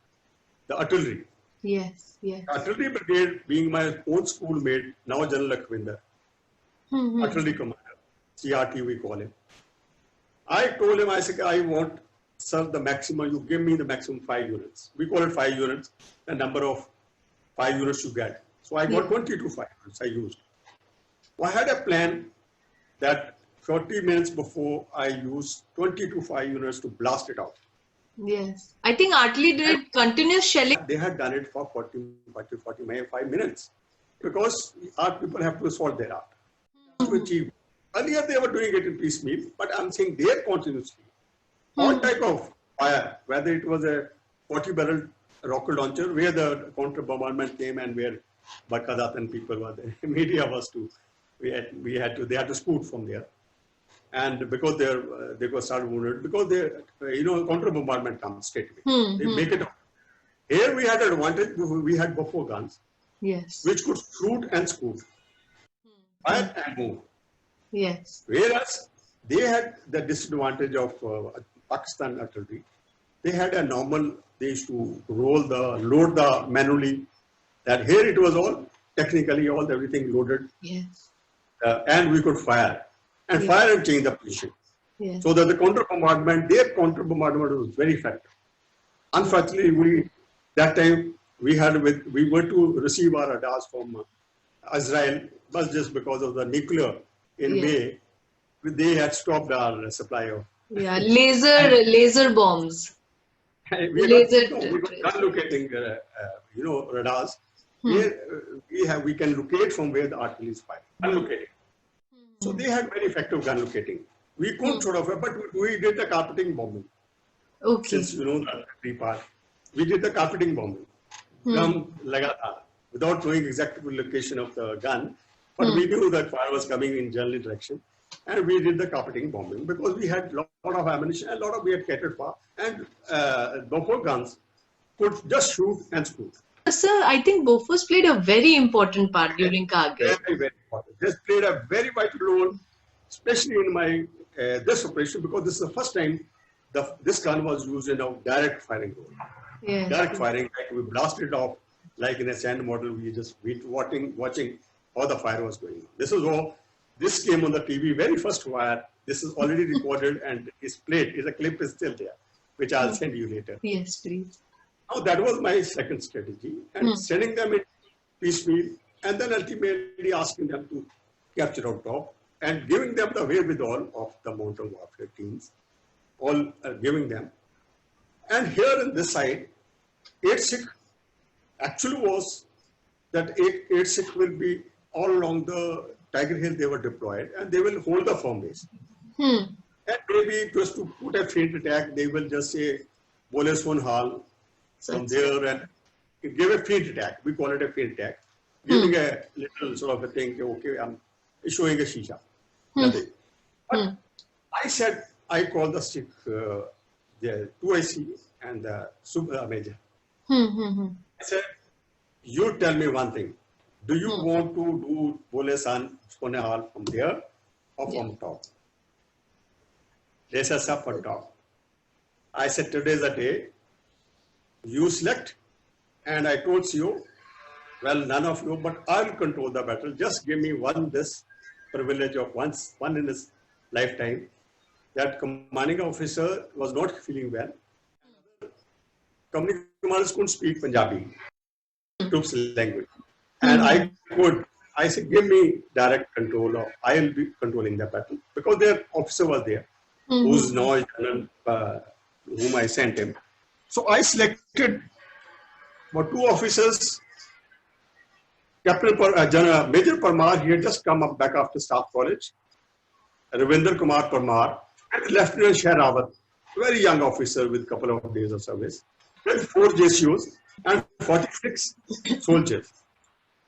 Speaker 1: the artillery.
Speaker 2: Yes, yes.
Speaker 1: Artillery brigade being my own schoolmate, now General Lakwinder,
Speaker 2: Hmm.
Speaker 1: artillery commander, CRT we call him. I told him, I said, I want, sir, the maximum, you give me the maximum 5 units. We call it 5 units, the number of 5 units you get. So I got 22 5 units I used. I had a plan that 30 minutes before I used 22 5 units to blast it out.
Speaker 2: Yes. I think artillery did continuous shelling.
Speaker 1: They had done it for 45 minutes because our people have to solve their art to achieve. Earlier they were doing it in piecemeal, but I'm saying there continuously. All type of fire, whether it was a 40-barrel rocket launcher, where the counter bombardment came and where Barkadat and people were there, media was too. They had to scoot from there, and because they got started wounded because counter bombardment comes straight away. They make it up. Here we had an advantage. We had buffalo guns,
Speaker 2: Yes.
Speaker 1: which could shoot and scoot, fire and move.
Speaker 2: Yes.
Speaker 1: Whereas they had the disadvantage of Pakistan artillery. They had a normal. They used to load the manually. That here it was all technically everything loaded.
Speaker 2: Yes.
Speaker 1: And we could fire fire and change the position.
Speaker 2: Yes.
Speaker 1: So that the counter bombardment, their counter bombardment was very effective. Unfortunately, that time we were to receive our radars from Israel, but just because of the nuclear in May, they had stopped our supply of.
Speaker 2: Yeah, laser bombs.
Speaker 1: We got gun locating, radars. We can locate from where the artillery is firing. Gun locating. So they had very effective gun locating. We couldn't but we did the carpeting bombing.
Speaker 2: Okay.
Speaker 1: Since the three part, we did the carpeting bombing. Without knowing exact location of the gun, but we knew that fire was coming in general direction, and we did the carpeting bombing because we had a lot of ammunition and we had catered for, and Bofors guns could just shoot and scoot.
Speaker 2: Sir, I think Bofors played a very important part during Kargil.
Speaker 1: Very, very important. This played a very vital role, especially in my this operation, because this is the first time this gun was used in a direct firing role.
Speaker 2: Yes.
Speaker 1: Direct firing, like we blasted off, like in a sand model, we just watching how the fire was going. This came on the TV, very first fire. This is already recorded and is played. The clip is still there, which I'll send you later.
Speaker 2: Yes, please.
Speaker 1: Now that was my second strategy, and sending them in piecemeal, and then ultimately asking them to capture on top and giving them the wherewithal of the mountain warfare teams, all giving them. And here in this side, 8-6 actually was that 8-6 will be all along the Tiger Hill. They were deployed and they will hold the firm base. And maybe just to put a feint attack, they will just say Bole Son Hall from there and give a feint attack. We call it a feint attack. Giving a little sort of a thing, okay, I'm showing a shisha. Nothing. But I said, I call the stick, the 2IC and the super major. I said, you tell me one thing. Do you want to do Bole Son Hall from there or from top? They said, up on top. I said, today's the day. You select. And I told CEO, well, none of you, but I'll control the battle. Just give me this privilege of one in his lifetime. That commanding officer was not feeling well. Company commanders couldn't speak Punjabi, troops language. And I said, give me direct control of, I'll be controlling the battle. Because their officer was there, who's now a general, whom I sent him. So I selected for 2 officers, Major Parmar, he had just come up back after staff college, Ravinder Kumar Parmar, and Lieutenant Shahrawat, very young officer with a couple of days of service, with 4 JCOs and 46 soldiers,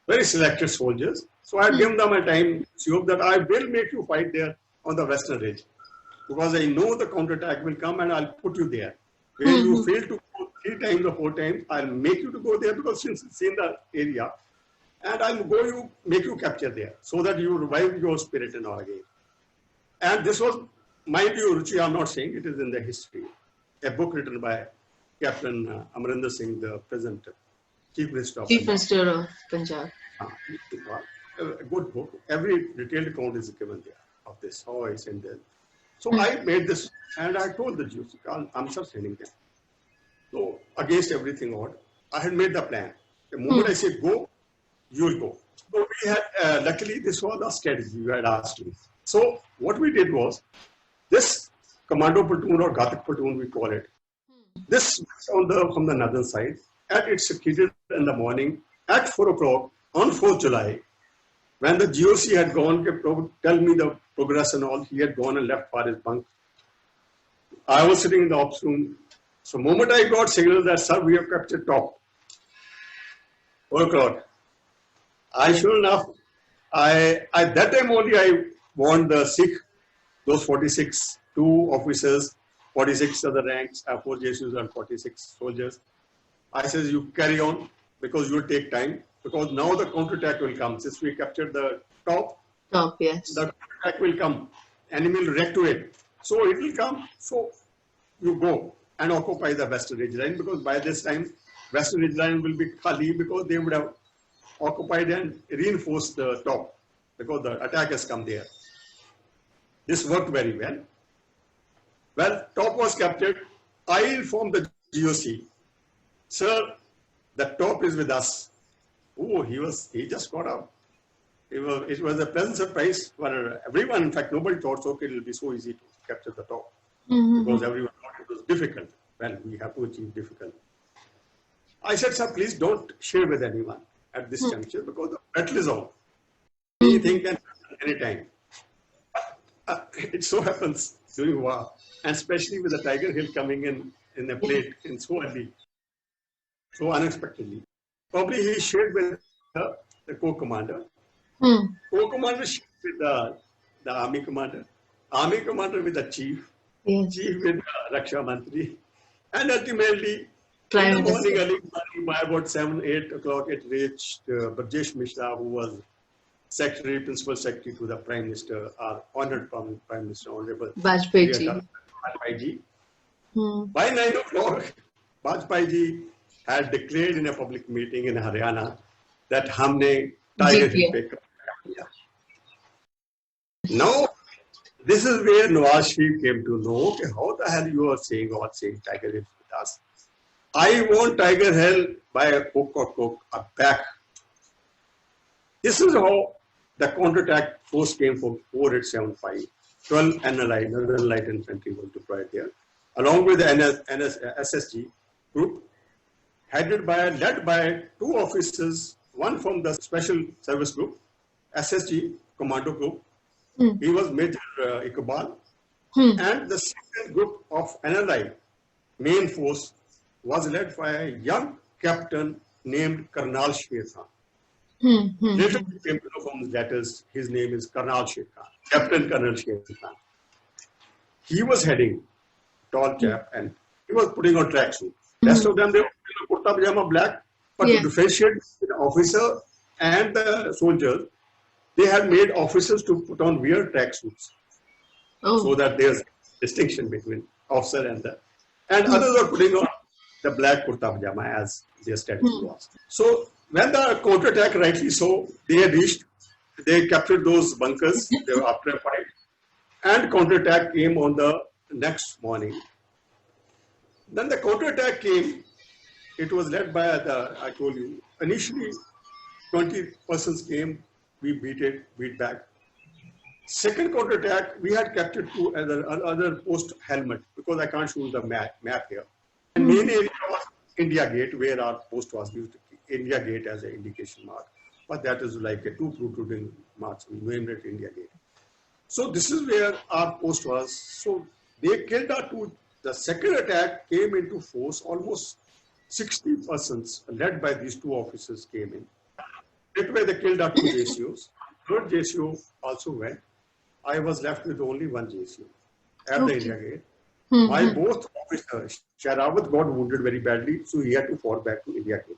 Speaker 1: very selected soldiers. So I had given them a time that I will make you fight there on the Western Ridge, because I know the counterattack will come and I'll put you there. When you fail to 3 times or 4 times, I'll make you to go there because since it's in the area, and I'll make you capture there so that you revive your spirit and all again. And this was, mind you, Ruchi, I'm not saying it is in the history, a book written by Captain Amarinder Singh, the present Chief Minister of
Speaker 2: Chief Minister of Punjab.
Speaker 1: A good book. Every detailed account is given there of this, how I sent them. So I made this, and I told the Jews, I'm just sending them. So against everything odd, I had made the plan. The moment I said go, you will go. So we had, luckily this was the strategy you had asked me. So what we did was, this commando platoon or Ghatak platoon we call it, this was from the northern side, and it succeeded in the morning at 4 o'clock on 4th July, when the GOC had gone to tell me the progress and all, he had gone and left for his bunk. I was sitting in the ops room. So moment I got signal that, sir, we have captured top. 4 o'clock. Sure enough, that time only I warned the Sikh, those 46, 2 officers, 46 other ranks, 4 JSUs and 46 soldiers. I says, you carry on because you will take time, because now the counterattack will come. Since we captured the top,
Speaker 2: Yes.
Speaker 1: the counterattack will come. Enemy will react to it. So it will come. So you go and occupy the Western Ridge Line, because by this time, Western Ridge Line will be khali, because they would have occupied and reinforced the top, because the attack has come there. This worked very well. Well, top was captured. I informed the GOC, sir, the top is with us. Oh, he just got up. It was a pleasant surprise for everyone. In fact, nobody thought, okay, it will be so easy to capture the top. Because everyone thought it was difficult. Well, we have to achieve difficult. I said, sir, please don't share with anyone at this juncture, because the battle is on. Anything can happen anytime. It so happens during war, and especially with the Tiger Hill coming in a plate in so early, so unexpectedly. Probably he shared with the co-commander. Co-commander shared with the army commander with the chief, chief with the Raksha Mantri, and ultimately, in the morning, early morning, by about 7, 8 o'clock, it reached Brajesh Mishra, who was Principal Secretary to the Prime Minister, our honored Prime Minister, Honourable
Speaker 2: Bajwa
Speaker 1: ji. By 9 o'clock, Bajwa ji had declared in a public meeting in Haryana that Hamne Tiger Hill pe kiya. Now, this is where Nawaz Sharif came to know, okay, how the hell you are saying Tiger Hill with us. I want Tiger Hill by hook or crook back. This is how the counterattack force came from 4875. 12 NLI, Northern Light Infantry, was deployed there, along with the SSG group, led by 2 officers, one from the Special Service Group, SSG Commando Group. He was Major Iqbal. And the second group of NLI, main force, was led by a young captain named Karnal Sher Khan. Later we came to know from his letters, his name is Karnal Sher Khan, Captain Colonel Sher Khan. He was heading, tall chap, and he was putting on tracksuit. Rest of them, they were kurta pajama black, but to differentiate the officer and the soldiers, they had made officers to put on weird tracksuits, so that there's distinction between officer and others are putting on the black kurta pajama as their strategy was. So when the counterattack, rightly so, they captured those bunkers after a fight, and counterattack came on the next morning. Then the counterattack came. It was led by I told you, initially 20 persons came, we beat back. Second counterattack, we had captured 2 other post helmet, because I can't show the map here. And main area was India Gate, where our post was used. India Gate as an indication mark, but that is like a 2 protruding marks. We named it India Gate. So this is where our post was. So they killed our 2. The second attack came into force. Almost 60 persons, led by these 2 officers, came in. That way they killed our 2 JSUs. Third JSU also went. I was left with only 1 JSU at the India Gate. My both officer, Sharawat, got wounded very badly, so he had to fall back to India Gate.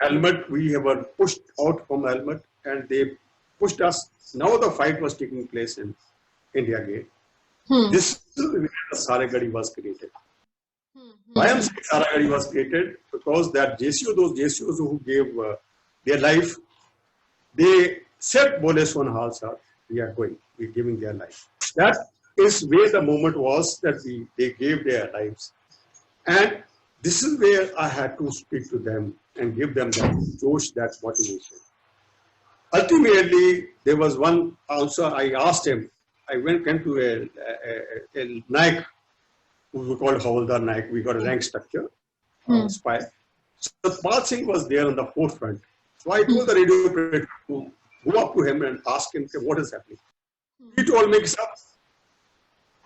Speaker 1: Helmet, we were pushed out from Helmet and they pushed us. Now the fight was taking place in India Gate. This is where the Saragadi was created. Why I'm saying Saragadi was created? Because that JCO, those JCOs who gave their life, they said, Bole Sonhal sir, we are going, we're giving their life. That is where the moment was that they gave their lives. And this is where I had to speak to them and give them that josh, that motivation. Ultimately, there was one answer I asked him. I came to a Naik, who we called Havaldar Naik. We got a rank structure, spy. So Pal Singh was there on the forefront. So I told the radio operator to go up to him and ask him, what is happening? He told me, sir,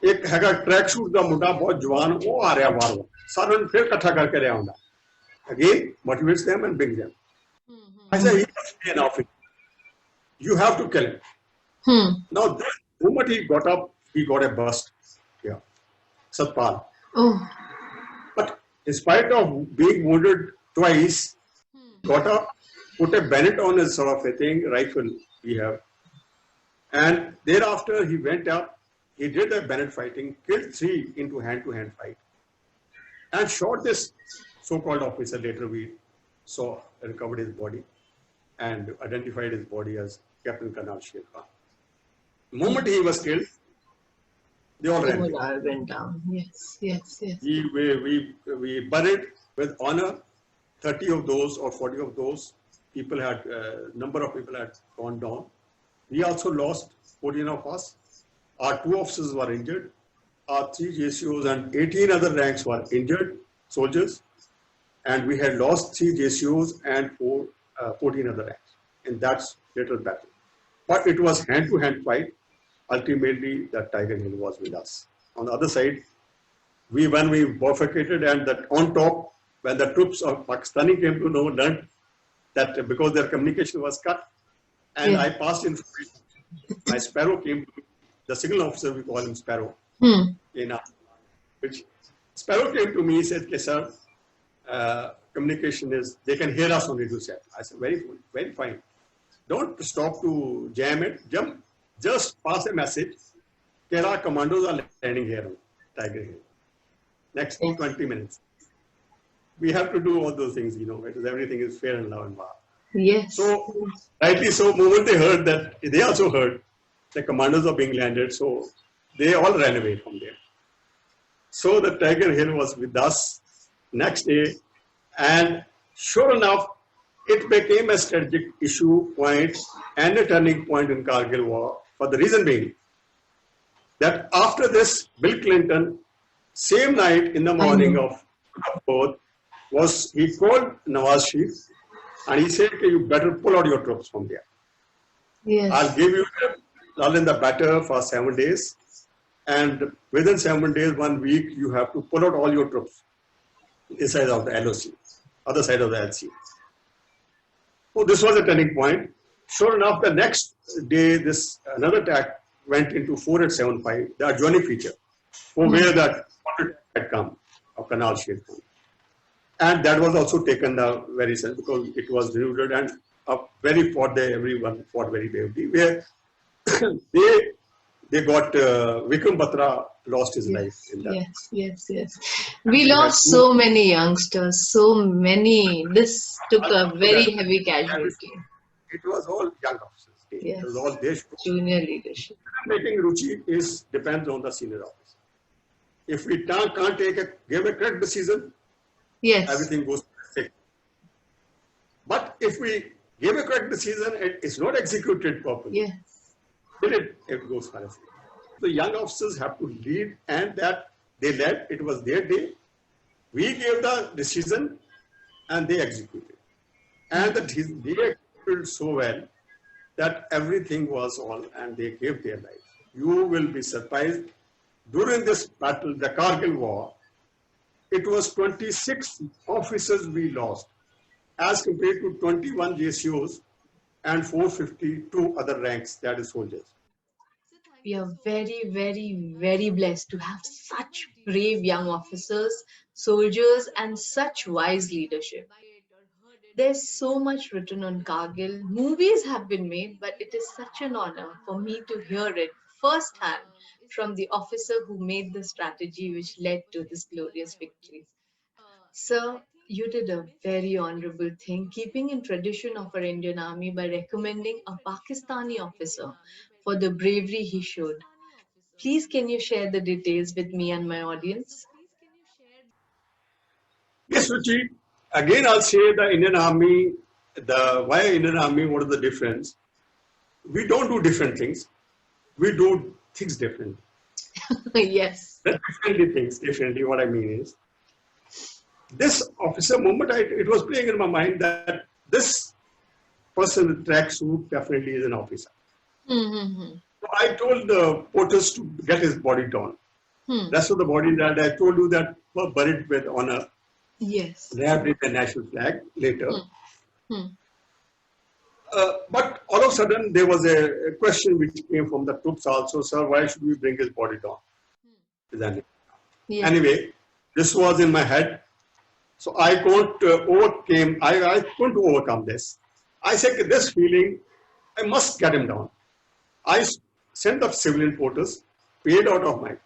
Speaker 1: एक हैगा track shoot का मुंडा बहुत जवान वो आ रहा बार बार सारे फिर इकट्ठा करके ले आऊंगा again motivates them and brings them. I said he must be an officer, you have to kill him. Now the moment he got up he got a bust, yeah, Satpal. But in spite of being wounded twice, got up, put a bayonet on his sort of a thing, rifle we have, and thereafter he went up. He did the bayonet fighting, killed 3 into hand-to-hand fight, and shot this so-called officer. Later we saw, recovered his body, and identified his body as Captain Karnal Sher Khan. The moment he was killed, they all ran away.
Speaker 2: Went down. Yes, yes, yes.
Speaker 1: We buried with honor 30 of those or 40 of those. People had, number of people had gone down. We also lost 14 of us. Our 2 officers were injured. Our 3 JCOs and 18 other ranks were injured soldiers. And we had lost 3 JCOs and 14 other ranks in that little battle. But it was hand-to-hand fight. Ultimately, that Tiger Hill was with us. On the other side, when we bifurcated and that on top, when the troops of Pakistani came to know, learned that because their communication was cut, and I passed in, my Sparrow came to the signal officer, we call him Sparrow, which Sparrow came to me, he said, okay, sir, communication is, they can hear us on radio set. I said, very good, very fine. Don't stop to jam it, just pass a message, that our commandos are landing here on Tiger Hill. Next 20 minutes. We have to do all those things, because everything is fair and love and war.
Speaker 2: Yes.
Speaker 1: So, rightly so, moment they heard that, they also heard the commandos are being landed, so they all ran away from there. So the Tiger Hill was with us next day, and sure enough, it became a strategic issue point and a turning point in Kargil war, for the reason being that after this, Bill Clinton, same night in the morning of 4th, he called Nawaz Sharif and he said, okay, you better pull out your troops from there.
Speaker 2: Yes.
Speaker 1: I'll give you all in the batter for 7 days, and within 7 days, 1 week, you have to pull out all your troops this side of the LOC, other side of the LC. So this was a turning point. Sure enough, the next day, another attack went into 4875, the adjoining feature, from where that had come of Karnal Sher Khan. And that was also taken the very soon because it was denuded and everyone fought very bravely. Where they got Vikram Batra lost his life in that.
Speaker 2: Yes. We lost so many youngsters, so many. This took a very heavy casualty.
Speaker 1: It was all young officers.
Speaker 2: Yes.
Speaker 1: It was all their
Speaker 2: junior leadership.
Speaker 1: Making Ruchi depends on the senior officer. If we can't give a correct decision, everything goes perfect. But if we give a correct decision, it's not executed properly. It goes far away. The young officers have to lead, and that they led. It was their day. We gave the decision, and they executed. And they executed so well that everything was all, and they gave their life. You will be surprised. During this battle, the Kargil war, it was 26 officers we lost, as compared to 21 JCOs and 452 other ranks, that is soldiers.
Speaker 2: We are very, very, very blessed to have such brave young officers, soldiers, and such wise leadership. There's so much written on Kargil. Movies have been made, but it is such an honor for me to hear it firsthand from the officer who made the strategy which led to this glorious victory. Sir, you did a very honorable thing, keeping in tradition of our Indian Army by recommending a Pakistani officer for the bravery he showed. Please, can you share the details with me and my audience?
Speaker 1: Yes, Ruchi. Again, I'll say the Indian Army, the why Indian Army, what is the difference? We don't do different things. We do things different.
Speaker 2: Yes.
Speaker 1: Differently things, differently. What I mean is, this officer moment, it was playing in my mind that this person with tracksuit definitely is an officer.
Speaker 2: Hmm.
Speaker 1: So I told the porters to get his body down. Rest of the body that I told you that were buried with honor,
Speaker 2: Yes.
Speaker 1: wrapped in the national flag later.
Speaker 2: Hmm.
Speaker 1: But all of a sudden, there was a question which came from the troops also, sir, why should we bring his body down?
Speaker 2: Yes.
Speaker 1: Anyway, this was in my head. So I I couldn't overcome this. I said, this feeling, I must get him down. I sent the civilian porters, paid out of my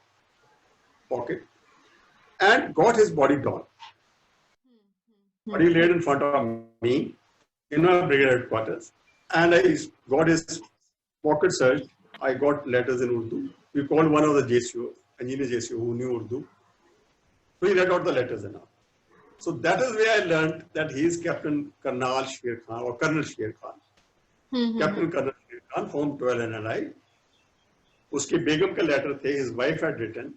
Speaker 1: pocket, and got his body down. Body laid in front of me in my brigade headquarters. And I got his pocket searched. I got letters in Urdu. We called one of the JCO, engineer JCO, who knew Urdu. So he read out the letters and all. So that is where I learned that he is Captain Karnal Sher Khan or Colonel Sher Khan. Captain Colonel Sher Khan from 12 NLI. Uske begum ka letter the, his wife had written.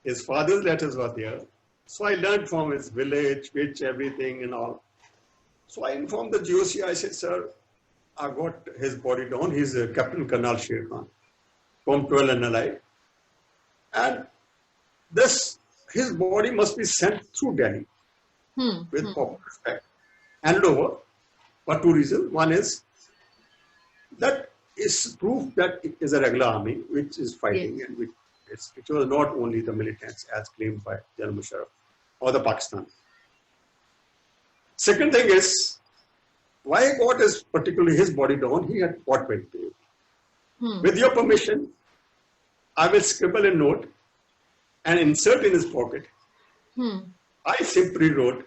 Speaker 1: His father's letters were there. So I learned from his village, which everything and all. So I informed the GOC. I said, sir, I got his body down. He's Captain Karnal Sher Khan from 12 NLI. And his body must be sent through Delhi with proper respect. Handed over for two reasons. One is that is proof that it is a regular army which is fighting and which it was not only the militants as claimed by General Musharraf or the Pakistan. Second thing is, why I got particularly his body down, he had fought very bravely. With your permission, I will scribble a note and insert in his pocket. I simply wrote,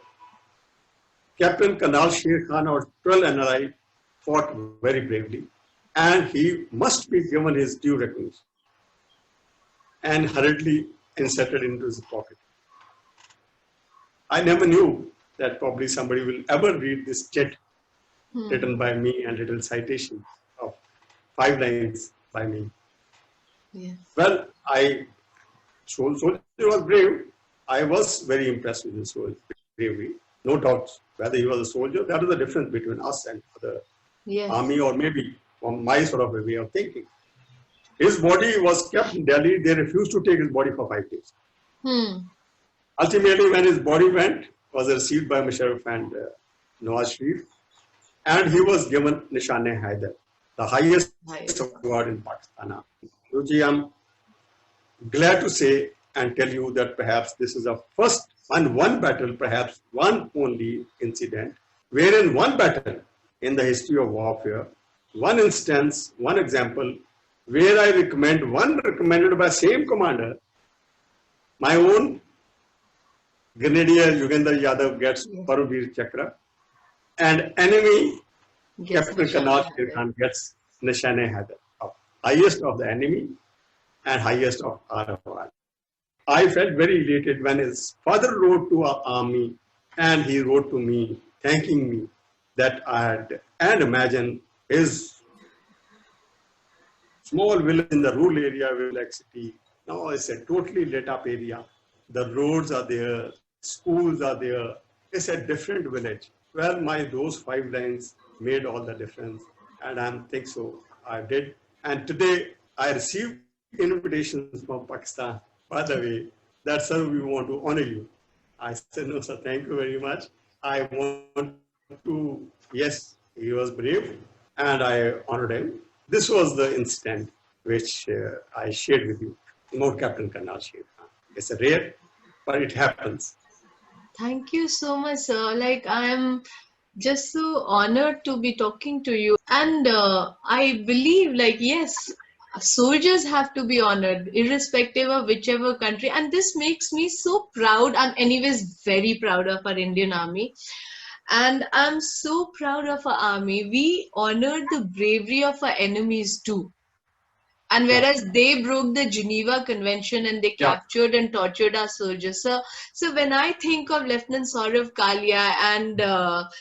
Speaker 1: Captain Karnal Sher Khan or 12 NRI fought very bravely and he must be given his due recognition, and hurriedly inserted into his pocket. I never knew that probably somebody will ever read this jet written by me and little citation of 5 lines by me.
Speaker 2: Yes.
Speaker 1: Well, soldier was brave. I was very impressed with his bravery. No doubt whether he was a soldier, that is the difference between us and other army, or maybe from my sort of a way of thinking. His body was kept in Delhi. They refused to take his body for 5 days. Ultimately, when his body was received by Musharraf and Nawaz Sharif, and he was given Nishan-e-Haidar, the highest award in Pakistan. Ruchi, I'm glad to say and tell you that perhaps this is a first and one battle, perhaps one only incident, wherein one battle in the history of warfare, one instance, one example, where I recommend one recommended by same commander, my own Grenadier Yogendra Yadav gets Paramveer Chakra, and enemy Captain Karnal Sher Khan gets Nishan-e-Haidar, highest of the enemy and highest of our award. I felt very elated when his father wrote to our army and he wrote to me thanking me that I had, and imagine his small village in the rural area, like city. Now it's a totally lit up area. The roads are there, schools are there. It's a different village. Well, those 5 lines made all the difference, and I think so. I did, and today I received invitations from Pakistan. By the way, that sir, we want to honor you. I said, no, sir, thank you very much. I want to, yes, he was brave, and I honored him. This was the incident which I shared with you. No Captain Karnal shared. It's a rare, but it happens.
Speaker 2: Thank you so much, sir. Like, I am just so honored to be talking to you. And I believe, like, yes, soldiers have to be honored, irrespective of whichever country. And this makes me so proud. I'm, anyways, very proud of our Indian Army. And I'm so proud of our army. We honored the bravery of our enemies too. And
Speaker 1: Yeah,
Speaker 2: whereas they broke the Geneva Convention and they
Speaker 1: yeah,
Speaker 2: captured and tortured our soldiers. So when I think of Lieutenant Saurav Kalia and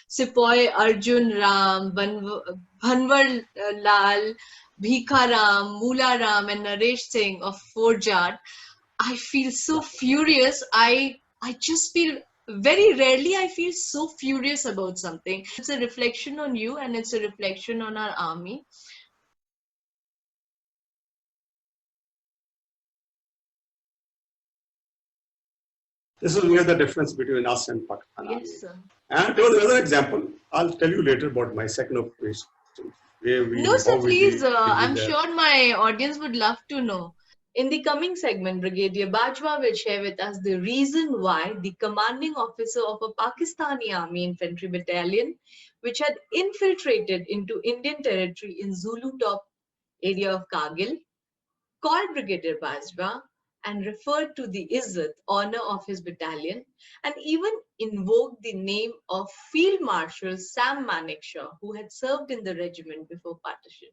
Speaker 2: Sepoy Arjun Ram, Bhanwar Lal, Bhikha Ram, Mula Ram, and Naresh Singh of Fort Jat, I feel so
Speaker 1: yeah.
Speaker 2: furious. I just feel very rarely I feel so furious about something. It's a reflection on you and it's a reflection on our army.
Speaker 1: This is where the difference between us and Pakistan Army.
Speaker 2: Yes, sir.
Speaker 1: And there was another example. I'll tell you later about my second operation,
Speaker 2: No,
Speaker 1: how
Speaker 2: sir,
Speaker 1: we
Speaker 2: please.
Speaker 1: deal with
Speaker 2: I'm
Speaker 1: the.
Speaker 2: sure my audience would love to know. In the coming segment, Brigadier Bajwa will share with us the reason why the commanding officer of a Pakistani Army infantry battalion, which had infiltrated into Indian territory in Zulu top area of Kargil, called Brigadier Bajwa and referred to the izzat, honor of his battalion, and even invoked the name of Field Marshal Sam Manekshaw, who had served in the regiment before partition.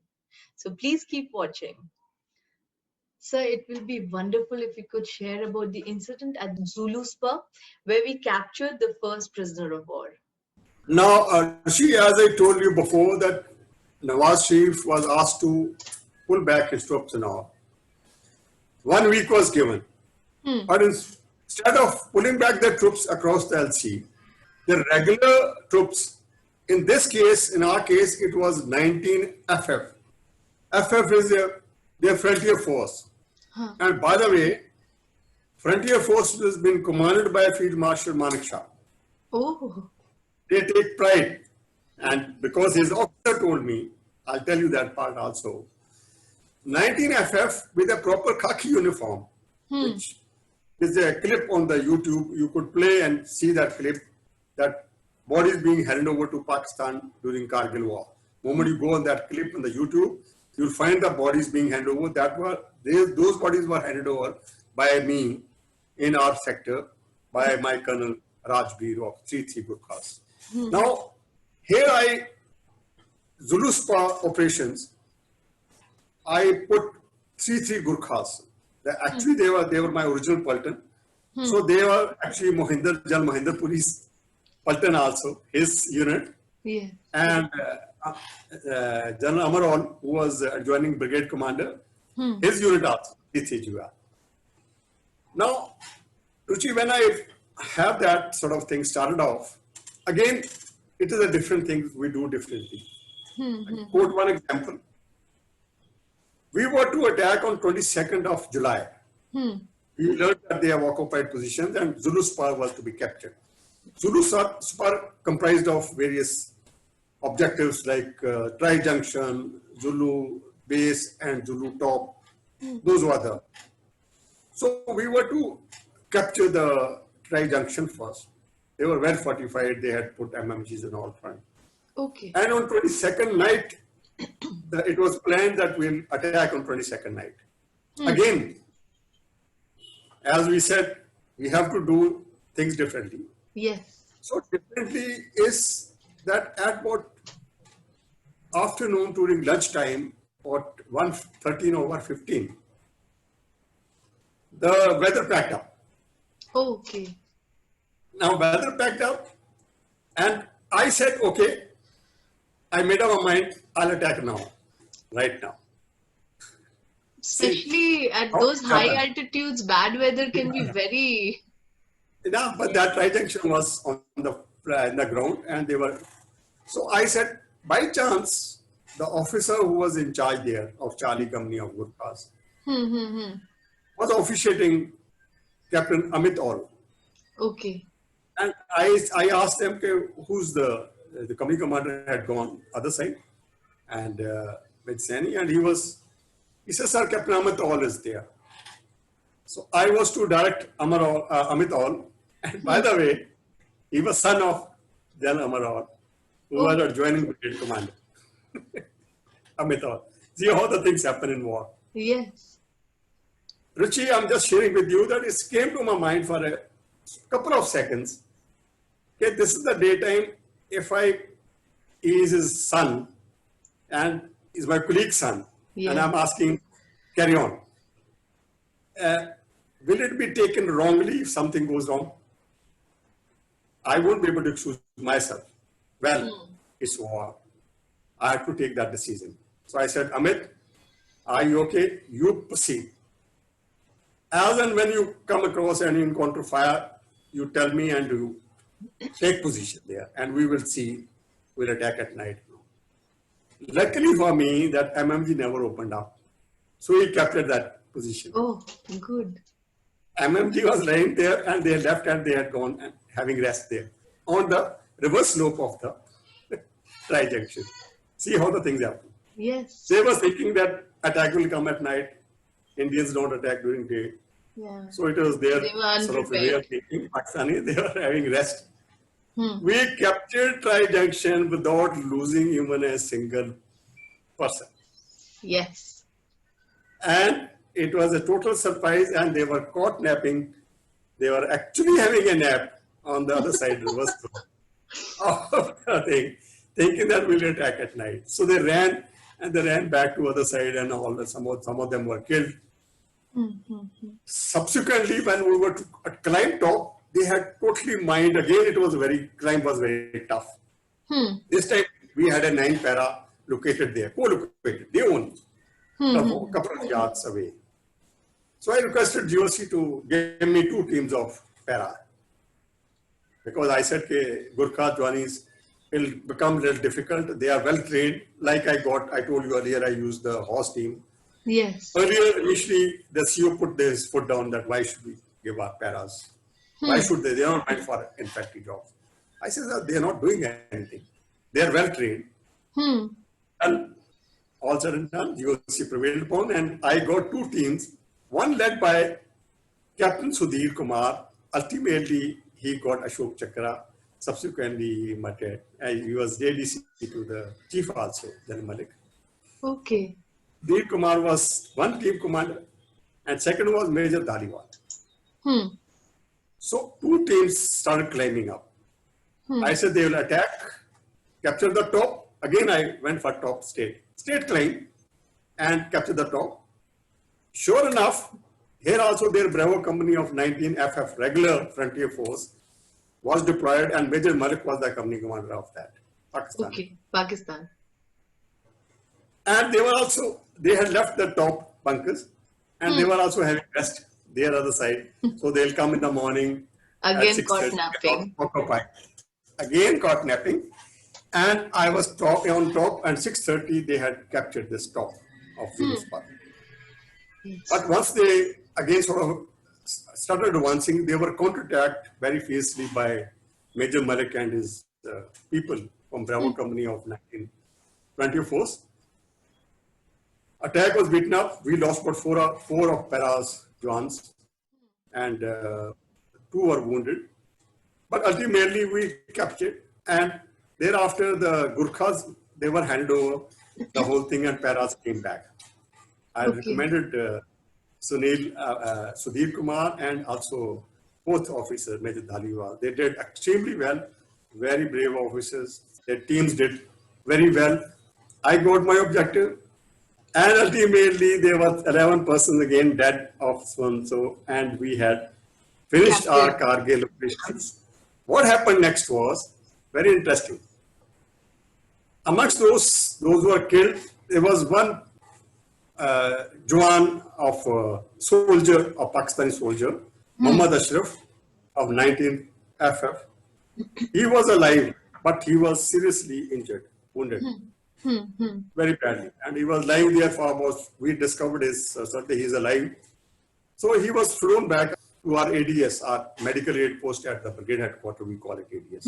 Speaker 2: So please keep watching. Sir, it will be wonderful if you could share about the incident at Zulu Spur, where we captured the first prisoner of war.
Speaker 1: Now, Ruchi, as I told you before, that Nawaz Sharif was asked to pull back his troops and all. 1 week was given.
Speaker 2: Hmm.
Speaker 1: But instead of pulling back the troops across the LC, the regular troops, in this case, in our case, it was 19 FF. FF is their frontier force.
Speaker 2: Huh.
Speaker 1: And by the way, frontier force has been commanded by Field Marshal Manekshaw.
Speaker 2: Oh.
Speaker 1: They take pride. And because his officer told me, I'll tell you that part also. 19 FF with a proper khaki uniform,
Speaker 2: Hmm.
Speaker 1: which is a clip on the YouTube. You could play and see that clip, that bodies being handed over to Pakistan during Kargil war. Moment you go on that clip on the YouTube, you'll find the bodies being handed over. Those bodies were handed over by me in our sector by my Colonel Rajbir of 3 Gurkhas. Now, here Zulu Spa operations, I put 3 Gurkhas. Actually, they were my original Paltan. So they were actually Jal Mohinder Police Paltan also, his unit.
Speaker 2: Yeah.
Speaker 1: And General Amarol, who was adjoining brigade commander, his unit also, 3 Jua. Now, Ruchi, when I have that sort of thing started off, again, it is a different thing we do differently. I quote one example. We were to attack on 22nd of July. We learned that they have occupied positions and Zulu Spar was to be captured. Zulu Spar comprised of various objectives like Tri-Junction, Zulu Base and Zulu Top. Those were the. So we were to capture the Tri-Junction first. They were well fortified, they had put MMGs and all front.
Speaker 2: Okay.
Speaker 1: And on 22nd night, it was planned that we'll attack on 22nd night. Again, as we said, we have to do things differently.
Speaker 2: Yes.
Speaker 1: So differently is that at about afternoon during lunchtime, or 1:13 or 1:15, the weather packed up.
Speaker 2: Okay.
Speaker 1: Now weather packed up, and I said, okay, I made up my mind, I'll attack now, right now.
Speaker 2: Especially at
Speaker 1: How
Speaker 2: those
Speaker 1: it
Speaker 2: high
Speaker 1: happened.
Speaker 2: altitudes, bad weather can be very.
Speaker 1: Yeah, but that Tri-Junction was on in the ground, and they were. So I said, by chance, the officer who was in charge there of Charlie Company of Gurkhas was officiating Captain Amit Aul.
Speaker 2: Okay.
Speaker 1: And I asked them, okay, who's the company commander had gone other side, and with Sani, and he was He says, sir, Captain Amit All is there. So I was to direct Amit All. And by the way, he was son of General Amar All, who was adjoining brigade commander. Amit All. See how the things happen in war.
Speaker 2: Yes.
Speaker 1: Ruchi, I'm just sharing with you that it came to my mind for a couple of seconds. Okay, this is the daytime. If he is his son and is my colleague's son, and I'm asking, carry on. Will it be taken wrongly if something goes wrong? I won't be able to excuse myself. Well, it's war. I had to take that decision. So I said, Amit, are you okay? You proceed. As and when you come across any encounter fire, you tell me and you take position there, and we will see. We'll attack at night. Luckily for me, that MMG never opened up. So he captured that position.
Speaker 2: Oh, good.
Speaker 1: MMG was lying there and they left and they had gone and having rest there on the reverse slope of the tri-junction. See how the things happen.
Speaker 2: Yes.
Speaker 1: They were thinking that attack will come at night. Indians don't attack during day.
Speaker 2: Yeah.
Speaker 1: So it was their
Speaker 2: They were
Speaker 1: sort of way of thinking. Pakistani, they were having rest. We captured tri-junction without losing even a single person.
Speaker 2: Yes.
Speaker 1: And it was a total surprise, and they were caught napping. They were actually having a nap on the other side reverse of the thing, thinking that we'll attack at night. So they ran, and they ran back to other side, and some of them were killed. Subsequently, when we were to climb top, they had totally mined. Again, climb was very tough. This time, we had a 9 para located there, co-located, they owned, a couple of yards away. So I requested GOC to give me 2 teams of para. Because I said, Gurkha Jwanis will become a little difficult. They are well trained. Like I told you earlier, I used the horse team.
Speaker 2: Yes.
Speaker 1: Earlier, initially, the CEO put his foot down that why should we give our paras? Why should they? They are not meant for infantry jobs. I said that they are not doing anything. They are well trained. And all said and done, GOC prevailed upon, and I got 2 teams. One led by Captain Sudhir Kumar. Ultimately, he got Ashok Chakra. Subsequently, he was JDC to the chief also, General Malik.
Speaker 2: Okay.
Speaker 1: Sudhir Kumar was one team commander, and second was Major Dhaliwal. So 2 teams started climbing up. I said they will attack, capture the top. Again, I went for top state climb and capture the top. Sure enough, here also their Bravo company of 19 FF, regular frontier force, was deployed, and Major Malik was the company commander of that, Pakistan.
Speaker 2: Okay, Pakistan.
Speaker 1: And they had left the top bunkers, and they were also having rest their other side. So they'll come in the morning.
Speaker 2: Again caught napping.
Speaker 1: Again caught napping. And I was on top, and 6:30 they had captured this top of Firozpur.
Speaker 2: Yes.
Speaker 1: But once they again sort of started advancing, they were counterattacked very fiercely by Major Malik and his people from Bravo Company of 1920 force. Attack was beaten up. We lost about four of Para's Johns, and 2 were wounded. But ultimately we captured, and thereafter the Gurkhas, they were handed over the whole thing, and Paras came back. I recommended Sudhir Kumar and also both officers, Major Dhaliwal. They did extremely well, very brave officers. Their teams did very well. I got my objective. And ultimately, there were 11 persons again dead of so, and we had finished our Kargil operations. What happened next was very interesting. Amongst those who were killed, there was one Jawan of a Pakistani soldier, Muhammad Ashraf of 19 FF. He was alive, but he was seriously injured, wounded. Very badly, and he was lying there for almost. We discovered certainly he's alive. So he was flown back to our ADS, our medical aid post at the brigade headquarters. We call it ADS.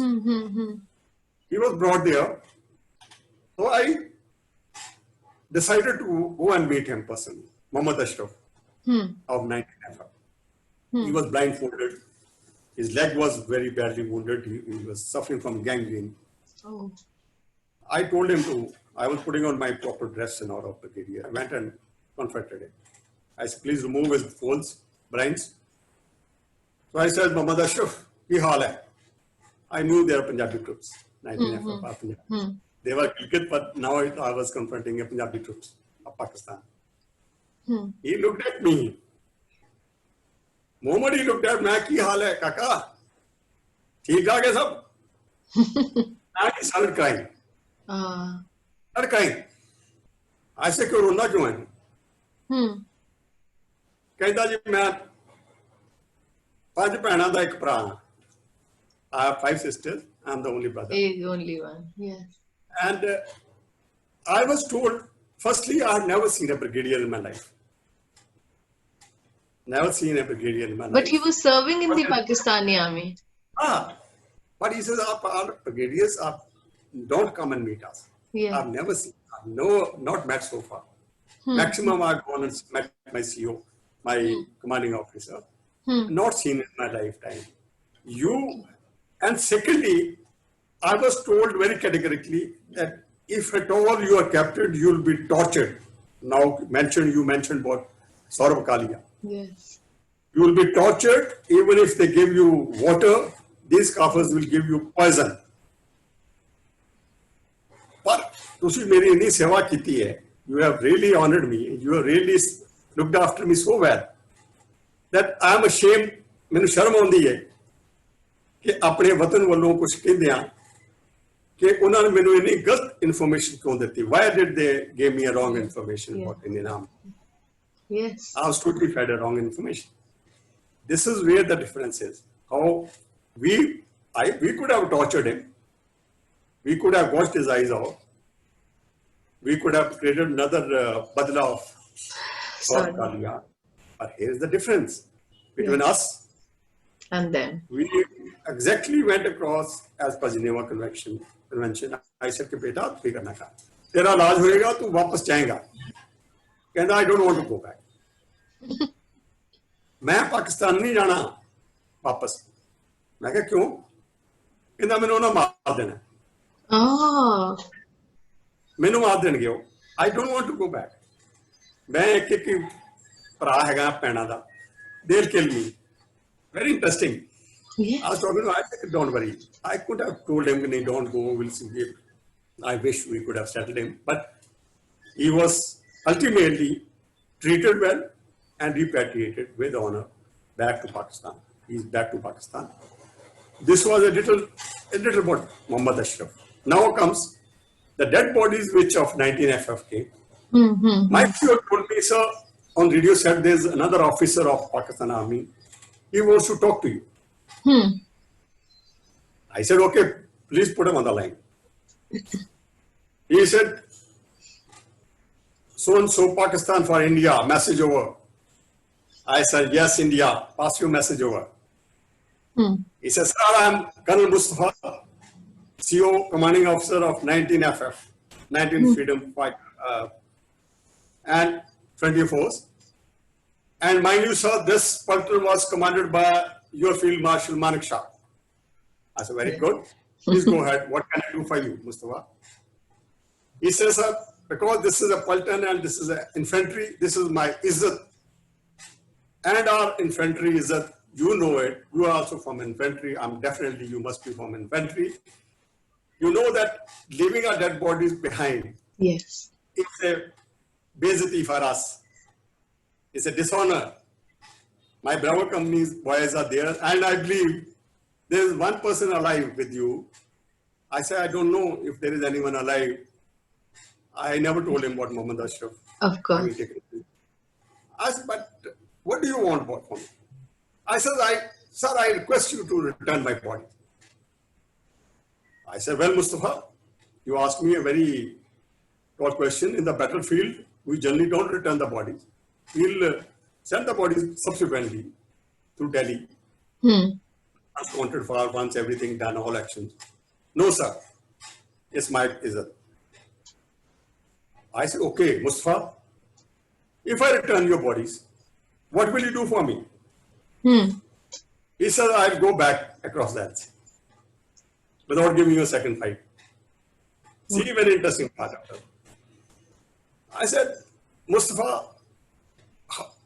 Speaker 1: He was brought there. So I decided to go and meet him personally, Muhammad Ashraf of 19FF. He was blindfolded. His leg was very badly wounded. He was suffering from gangrene.
Speaker 2: Oh.
Speaker 1: I told him I was putting on my proper dress and all of brigadier. I went and confronted him. I said, please remove his folds, blinds. So I said, Muhammad Ashraf, ki haal hai? I knew they are Punjabi troops, 19FF are Punjabi. They were cricket, but now I was confronting a Punjabi troops of Pakistan. He looked at me. Moment he looked at me, ki haal hai, kaka? Theek hai sab? And he started crying. Started crying. I said, kyun rona kyun hai? कहता जी मैं 5 ਭੈਣਾਂ ਦਾ ਇੱਕ ਭਰਾ ਹਾਂ. I have 5 sisters. I'm the only brother.
Speaker 2: He's the only one. Yes.
Speaker 1: And I was told, firstly, I had never seen a brigadier in my life. Never seen a brigadier in my life.
Speaker 2: But he was serving in the Pakistani Army.
Speaker 1: But he says, our brigadiers don't come and meet us.
Speaker 2: Yeah.
Speaker 1: I've never seen, not met so far. Maximum I've gone and met my CO, my commanding officer. Not seen in my lifetime. And secondly, I was told very categorically that if at all you are captured, you will be tortured. Now you mentioned about Saurabh Kalia.
Speaker 2: Yes.
Speaker 1: You will be tortured even if they give you water. These kafirs will give you poison. But तुसी मेरी इतनी सेवा कीती है. You have really honored me. You have really looked after me so well that I am ashamed. मैंने शर्म आउंदी है कि अपने वतन वालों कुछ कहंदे आ कि उन्होंने ने मैंने इतनी गलत इन्फॉर्मेशन क्यों दी? Why did they give me a wrong information about Indian Army?
Speaker 2: Yes.
Speaker 1: I was totally fed a wrong information. This is where the difference is. How we could have tortured him. We could have washed his eyes out. We could have created another badla of Kalia. But here's the difference between us
Speaker 2: and them.
Speaker 1: We exactly went across as per Geneva Convention. I said कि बेटा तू करना का तेरा इलाज होएगा तू वापस जाएगा. कहता I don't want to go back. मैं पाकिस्तान नहीं जाना वापस. मैं कहा क्यों? कहता मैंने उन्हें मार देना. मैंने मार देंगे वो. I don't want to go back. मैं एक भरा हैगा भैणा दा. They'll kill me. Very interesting.
Speaker 2: Yes.
Speaker 1: I was talking to him, I said, don't worry. I could have told him, don't go, we'll see. I wish we could have settled him. But he was ultimately treated well and repatriated with honor back to Pakistan. He's back to Pakistan. This was a little about Muhammad Ashraf. Now comes the dead bodies which of 19FF came. My CEO told me, sir, on radio said there's another officer of Pakistan Army. He wants to talk to you. I said, okay, please put him on the line. He said, so Pakistan for India, message over. I said, yes, India, pass your message over. He says, sir, I'm Colonel Mustafa, CO, commanding officer of 19FF, 19 Freedom Fight and Frontier Force. And mind you, sir, this patrol was commanded by your Field Marshal Manekshaw. I said, very good. Please go ahead. What can I do for you, Mustafa? He says, sir, because this is a Paltan and this is an infantry, this is my izzat. And our infantry izzat, you know it. You are also from infantry. You must be from infantry. You know that leaving our dead bodies behind.
Speaker 2: Yes.
Speaker 1: It's a beizati for us. It's a dishonor. My bravo company's boys are there, and I believe there is one person alive with you. I say, I don't know if there is anyone alive. I never told him about Muhammad Ashraf.
Speaker 2: Of course.
Speaker 1: I said, but what do you want from me? I said, sir, I request you to return my body. I said, well, Mustafa, you asked me a very broad question. In the battlefield, we generally don't return the bodies. We'll send the bodies subsequently through Delhi. Wanted for once everything done, all actions. No, sir. It's my izzat. I said, okay, Mustafa, if I return your bodies, what will you do for me? He said, I'll go back across that sea without giving you a second fight. See, very interesting part of it. I said, Mustafa,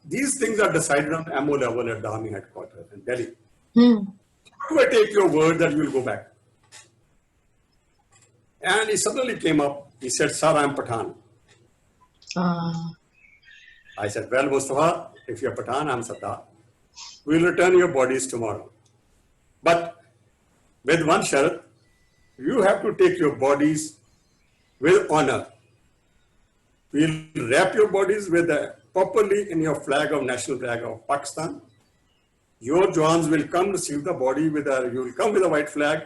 Speaker 1: these things are decided on MO level at the Army headquarters in Delhi. How do I take your word that you will go back? And he suddenly came up. He said, sir, I'm Pathan. I said, well, Mustafa, if you're Pathan, I'm Sardar. We'll return your bodies tomorrow. But with one sharat, you have to take your bodies with honor. We'll wrap your bodies with properly in your flag of national flag of Pakistan. Your Jawans will come receive the body you will come with a white flag.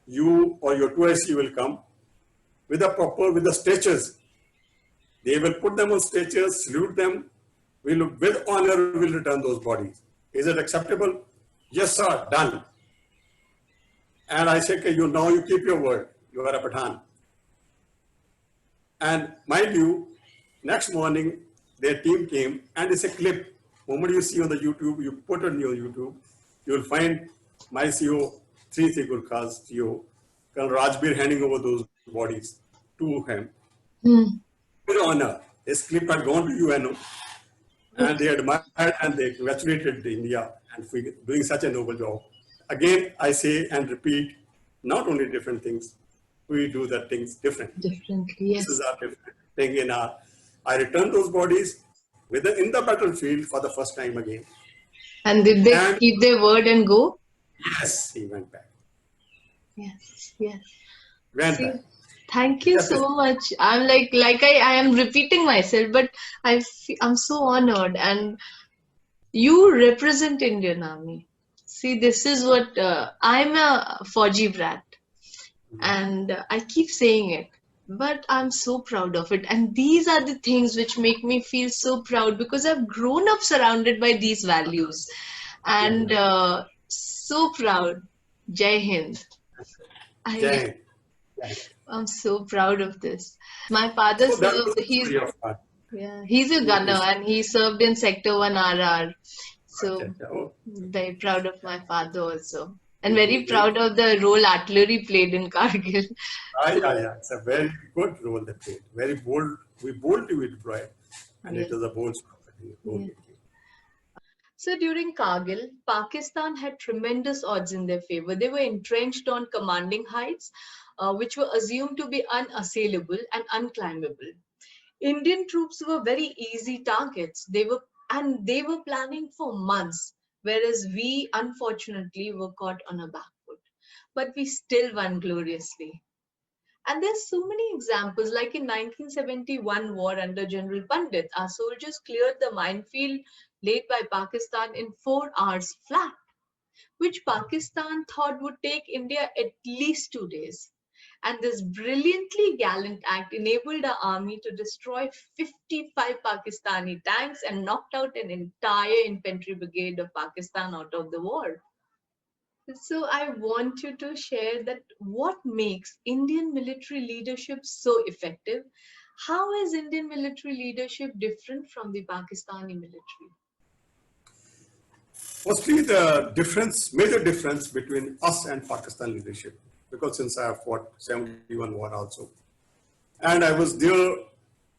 Speaker 1: You or your 2IC will come with the stretchers. They will put them on stretchers, salute them. With honor, we'll return those bodies. Is it acceptable? Yes, sir, done. And I said, okay, now you keep your word. You are a Pathan. And mind you, next morning, their team came and it's a clip. The moment you see on the YouTube, you put it on your YouTube, you will find my CO, 3 Gurkhas CO, Colonel Rajbir handing over those bodies to him. With honor. This clip had gone to UNO and they admired and they congratulated India and for doing such a noble job. Again, I say and repeat, not only different things, we do the things differently.
Speaker 2: Yes.
Speaker 1: This is our different thing I returned those bodies in the battlefield for the first time again.
Speaker 2: And did they keep their word and go?
Speaker 1: Yes, he went back.
Speaker 2: Yes, yes.
Speaker 1: Went back.
Speaker 2: Thank you so much. I'm I am repeating myself, but I'm so honored, and you represent Indian Army. See, this is what I'm a Fauji brat, and I keep saying it, but I'm so proud of it. And these are the things which make me feel so proud because I've grown up surrounded by these values, and so proud. Jai Hind. I'm so proud of this. My father served, he's a gunner and he served in Sector 1 RR. So very proud of my father also. And very proud of the role artillery played in Kargil.
Speaker 1: Yeah. It's a very good role they played. Very bold. We boldly deployed. And it was a bold strategy.
Speaker 2: So during Kargil, Pakistan had tremendous odds in their favor. They were entrenched on commanding heights, which were assumed to be unassailable and unclimbable. Indian troops were very easy targets. They were planning for months, whereas we unfortunately were caught on a back foot. But we still won gloriously. And there's so many examples, like in 1971 war under General Pandit, our soldiers cleared the minefield laid by Pakistan in 4 hours flat, which Pakistan thought would take India at least 2 days. And this brilliantly gallant act enabled our army to destroy 55 Pakistani tanks and knocked out an entire infantry brigade of Pakistan out of the war. So I want you to share that what makes Indian military leadership so effective? How is Indian military leadership different from the Pakistani military?
Speaker 1: Firstly, the major difference between us and Pakistan leadership, because since I have fought 71 war also, and I was there,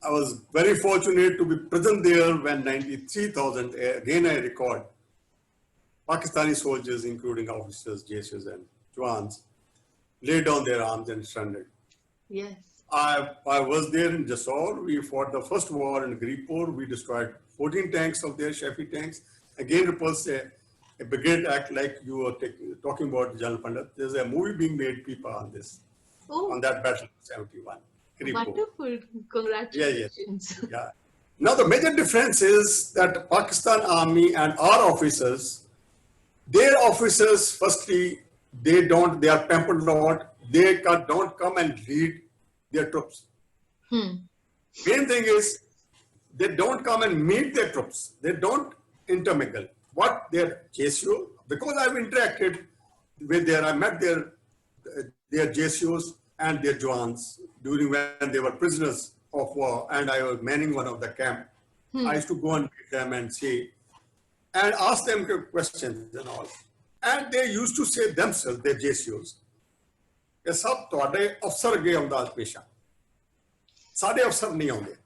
Speaker 1: I was very fortunate to be present there when 93,000, again I record, Pakistani soldiers, including officers, JSs and Jawans, laid down their arms and surrendered.
Speaker 2: Yes.
Speaker 1: I was there in Jasor. We fought the first war in Gripur. We destroyed 14 tanks of their Shafi tanks. Again, repulsed a brigade act like you were talking about, General Pandit. There's a movie being made, people, on this, on that battle, 71. Gripur.
Speaker 2: Wonderful. Congratulations.
Speaker 1: Yeah. Now, the major difference is that Pakistan Army and our officers, their officers, firstly, they are pampered a lot. They don't come and lead their troops. Main thing is, they don't come and meet their troops. They don't intermingle. What their JSO, because I've interacted with I met their JSOs and their Jawans during when they were prisoners of war and I was manning one of the camp, I used to go and meet them and say, and ask them questions and all. And they used to say themselves, their JCOs, कि सब तुहाडे अफसर गए अवदास पेशा, साडे अफसर नहीं आउंदे.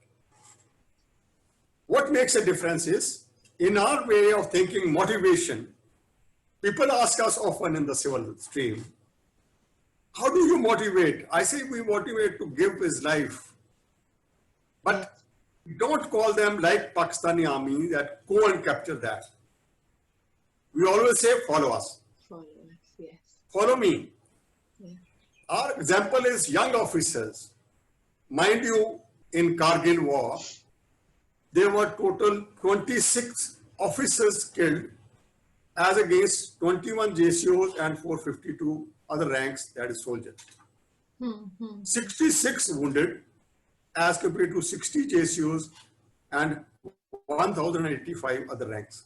Speaker 1: What makes a difference is, in our way of thinking, motivation, people ask us often in the civil stream, how do you motivate? I say we motivate to give his life. But we don't call them like Pakistani Army that go and capture that. We always say, follow us.
Speaker 2: Follow us, yes.
Speaker 1: Follow me.
Speaker 2: Yeah.
Speaker 1: Our example is young officers. Mind you, in Kargil war, there were total 26 officers killed as against 21 JCOs and 452 other ranks, that is soldiers. 66 wounded as compared to 60 JCOs and 1085 other ranks.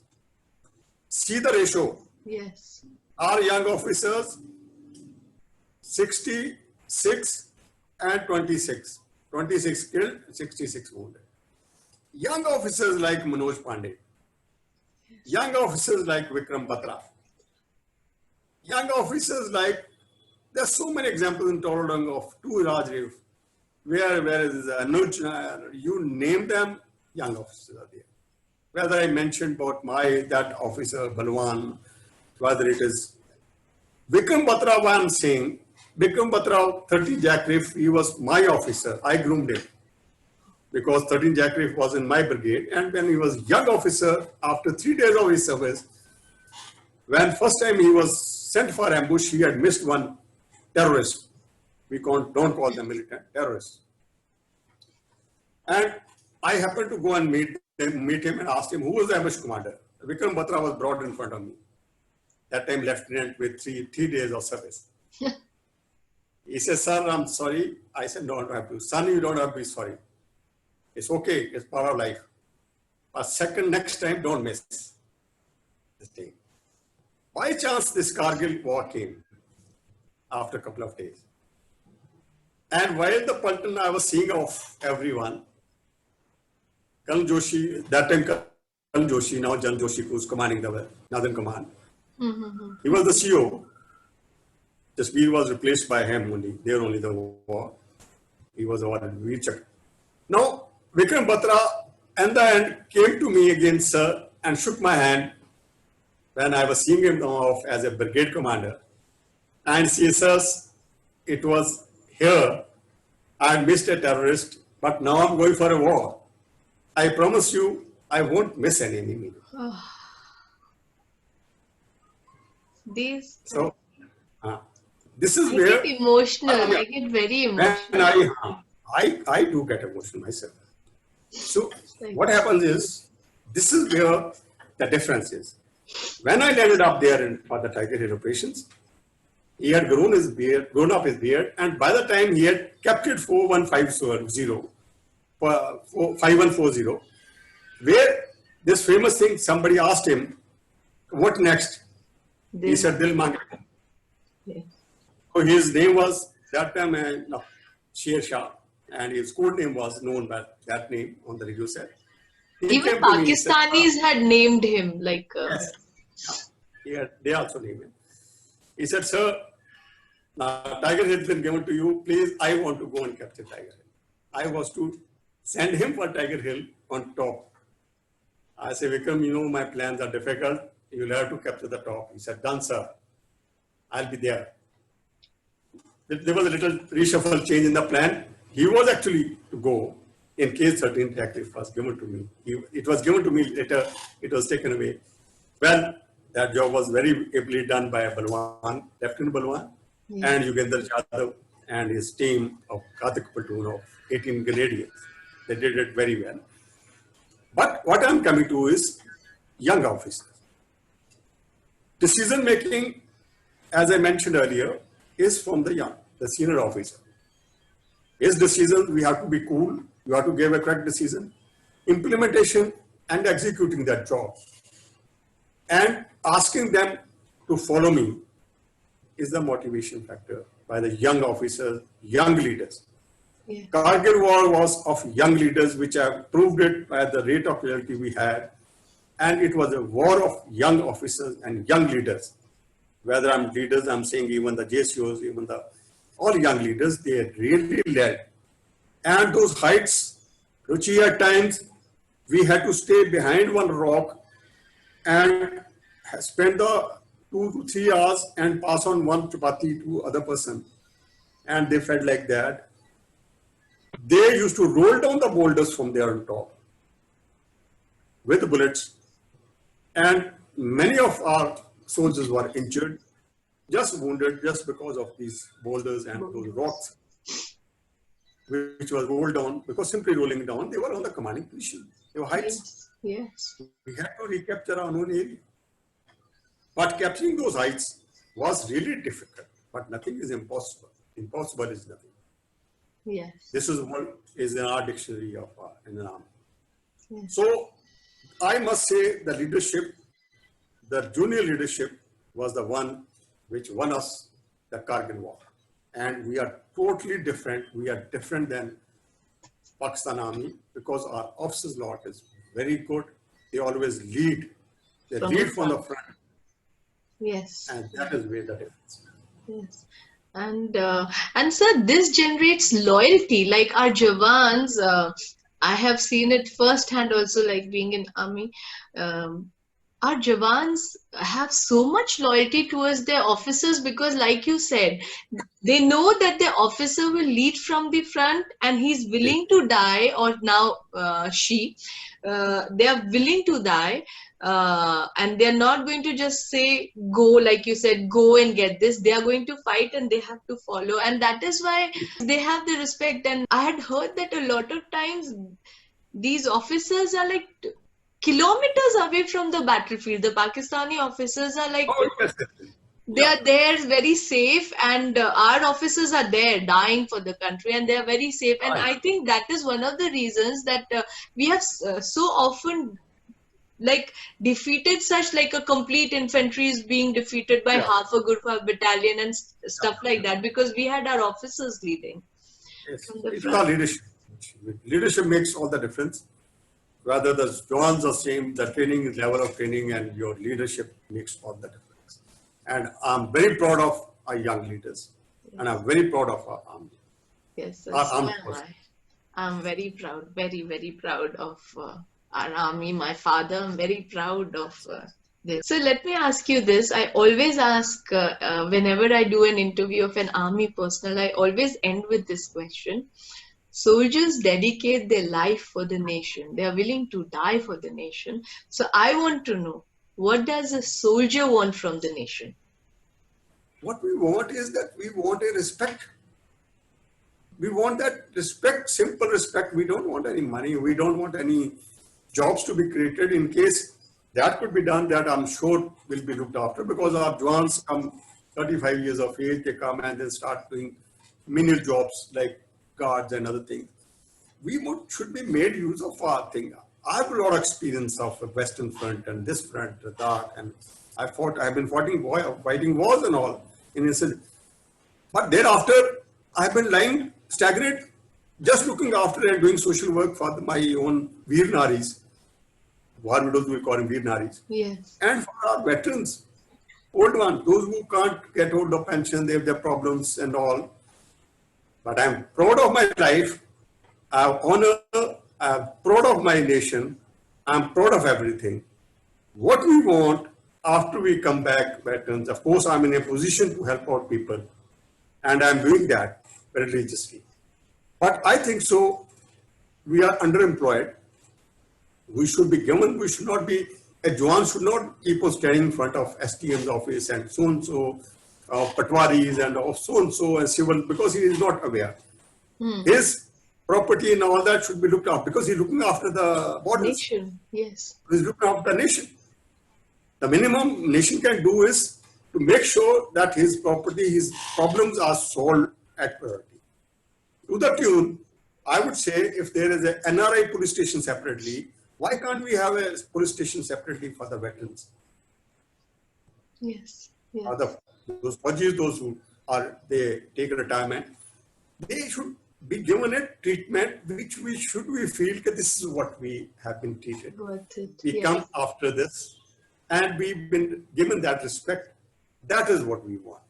Speaker 1: See the ratio.
Speaker 2: Yes.
Speaker 1: Our young officers, 66 and 26. 26 killed, 66 wounded. Young officers like Manoj Pandey, young officers like Vikram Batra, young officers like, there's so many examples in Torodang of two Rajrev, where is Anuj, you name them, young officers are there. Whether I mentioned about that officer Balwan, whether it is Vikram Batra, one saying, Vikram Batra, 30 Jackrif, he was my officer, I groomed him. Because 13 Jackrif was in my brigade, and when he was young officer, after 3 days of his service, when first time he was sent for ambush, he had missed one terrorist. We don't call them militant, terrorists. And I happened to go and meet him and asked him, who was the ambush commander? Vikram Batra was brought in front of me. That time lieutenant with three days of service. He said, sir, I'm sorry. I said, no, I don't have to. Son, you don't have to be sorry. It's okay, it's part of life. But next time, don't miss this thing. By chance, this Kargil war came after a couple of days. And while the Pulton I was seeing of everyone, Colonel Joshi, that time Colonel Joshi, now General Joshi, who's commanding the Northern Command, he was the CO. Jasbir was replaced by him only, there only the war. He was awarded Veer Chakra. Now, Vikram Batra, in the end, came to me again, sir, and shook my hand when I was seeing him off as a brigade commander. And he says, it was here, I missed a terrorist, but now I'm going for a war. I promise you, I won't miss any enemy.
Speaker 2: These.
Speaker 1: So, this is
Speaker 2: I
Speaker 1: where.
Speaker 2: get emotional. I get very emotional.
Speaker 1: I do get emotional myself. So what happens is, this is where the difference is. When I landed up there for the Tiger Hill operations, he had grown up his beard, and by the time he had captured 5140, 5140, where this famous thing, somebody asked him, what next? He said, Dil Mange.
Speaker 2: Yes.
Speaker 1: So his name was, that time, Sher Shah. And his code name was known by that name on the radio set.
Speaker 2: Even Pakistanis had named him like.
Speaker 1: Yes. They also named him. He said, sir, Tiger Hill has been given to you. Please, I want to go and capture Tiger Hill. I was to send him for Tiger Hill on top. I said, Vikram, you know my plans are difficult. You'll have to capture the top. He said, done, sir. I'll be there. There was a little reshuffle change in the plan. He was actually to go in case 13 Jackrif was given to me. It was given to me later, it was taken away. Well, that job was very ably done by Balwan, Lieutenant Balwan, and Yugendra Jadhav and his team of Kathak platoon of 18 Grenadiers. They did it very well. But what I'm coming to is young officers. Decision making, as I mentioned earlier, is from the senior officer. His decisions, we have to be cool, you have to give a correct decision. Implementation and executing that job. And asking them to follow me is the motivation factor by the young officers, young leaders.
Speaker 2: Yes.
Speaker 1: Kargil war was of young leaders, which have proved it by the rate of casualty we had. And it was a war of young officers and young leaders. Whether I'm leaders, I'm saying even the JCOs, even the all young leaders, they really led. And those heights, Ruchi, at times, we had to stay behind one rock and spend the 2 to 3 hours and pass on one chapati to other person. And they felt like that. They used to roll down the boulders from there on top with bullets. And many of our soldiers were injured, just wounded, just because of these boulders and those rocks, which was rolled down, because simply rolling down, they were on the commanding position. They were heights.
Speaker 2: Yes.
Speaker 1: We had to recapture our own area. But capturing those heights was really difficult, but nothing is impossible. Impossible is nothing.
Speaker 2: Yes.
Speaker 1: This is what is in our dictionary of in an army.
Speaker 2: Yes.
Speaker 1: So I must say the leadership, the junior leadership was the one which won us the Kargil war. And we are totally different. We are different than Pakistan Army because our officers' lot is very good. They always lead. They lead from the front.
Speaker 2: Yes.
Speaker 1: And that is where the difference.
Speaker 2: Yes. And sir, this generates loyalty. Like our Jawans, I have seen it firsthand also, like being in army. Our Jawans have so much loyalty towards their officers because, like you said, they know that their officer will lead from the front and he's willing to die, or now they are willing to die, and they're not going to just say, go, like you said, go and get this. They are going to fight and they have to follow. And that is why they have the respect. And I had heard that a lot of times these officers are like kilometers away from the battlefield. The Pakistani officers are like, they are there very safe, and our officers are there dying for the country, and they are very safe. And I think that is one of the reasons that we have so often like defeated such, like a complete infantry is being defeated by half a good battalion and stuff like that, because we had our officers leading.
Speaker 1: Yes. It's our leadership. Leadership makes all the difference. Whether the Jawans are same, the training level of training and your leadership makes all the difference. And I'm very proud of our young leaders, and I'm very proud of our army.
Speaker 2: Yes, sir.
Speaker 1: Our armed forces.
Speaker 2: I'm very proud, very, very proud of our army. My father, I'm very proud of this. So let me ask you this. I always ask, whenever I do an interview of an army personnel, I always end with this question. Soldiers dedicate their life for the nation. They are willing to die for the nation. So I want to know, what does a soldier want from the nation?
Speaker 1: What we want is that we want a respect. We want that respect, simple respect. We don't want any money. We don't want any jobs to be created. In case that could be done, that I'm sure will be looked after, because our Jawans come 35 years of age, they come and then start doing menial jobs like guards and other things. We should be made use of our thing. I have a lot of experience of the Western Front and this front, that, and I've been fighting wars and all in incident. But thereafter, I've been lying stagnant, just looking after and doing social work for my own Veer Naris. War widows, we call them Veer Naris.
Speaker 2: Yes.
Speaker 1: And for our veterans, old ones, those who can't get hold of pension, they have their problems and all. But I'm proud of my life. I have honor. I'm proud of my nation. I'm proud of everything. What we want after we come back, veterans, of course, I'm in a position to help out people. And I'm doing that very religiously. But I think so, we are underemployed. We should be given, we should not be, a Jawan should not keep on standing in front of STM's office and so-and-so, patwaris and so-and-so and civil, because he is not aware. His property and all that should be looked after, because he's looking after the borders.
Speaker 2: Nation, yes.
Speaker 1: He's looking after the nation. The minimum nation can do is to make sure that his property, his problems are solved at priority. To the tune, I would say, if there is a NRI police station separately, why can't we have a police station separately for the veterans?
Speaker 2: Yes.
Speaker 1: Yes. Those Fajis, those who are, they take retirement, they should be given a treatment which we feel that this is what we have been treated. We
Speaker 2: Yes.
Speaker 1: come after this and we've been given that respect. That is what we want.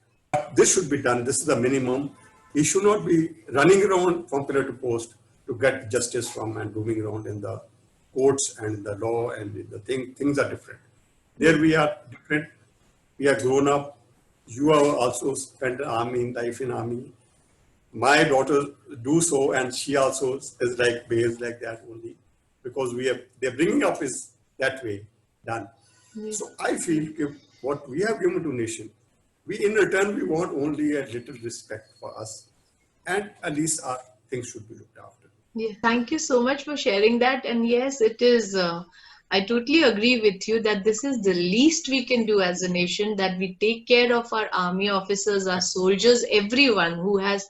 Speaker 1: This should be done. This is the minimum. He should not be running around from pillar to post to get justice from and moving around in the courts and the law and the things are different. There we are different. We are grown up. You have also spent army life in army. My daughter do so, and she also is like behaves like that only because their bringing up is that way done.
Speaker 2: Yes.
Speaker 1: So I feel if what we have given to nation, we in return we want only a little respect for us, and at least our things should be looked after.
Speaker 2: Yeah, thank you so much for sharing that. And yes, it is. I totally agree with you that this is the least we can do as a nation, that we take care of our army officers, our soldiers, everyone who has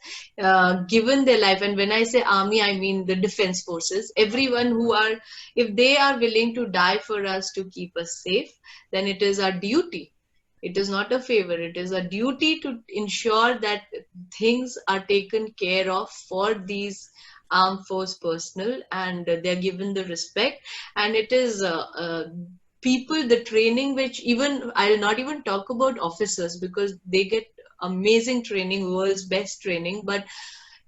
Speaker 2: given their life. And when I say army, I mean the defense forces, everyone who are, if they are willing to die for us to keep us safe, then it is our duty. It is not a favor, it is a duty to ensure that things are taken care of for these armed force personnel, and they're given the respect. And it is people, the training, which even I'll not even talk about officers because they get amazing training, world's best training, but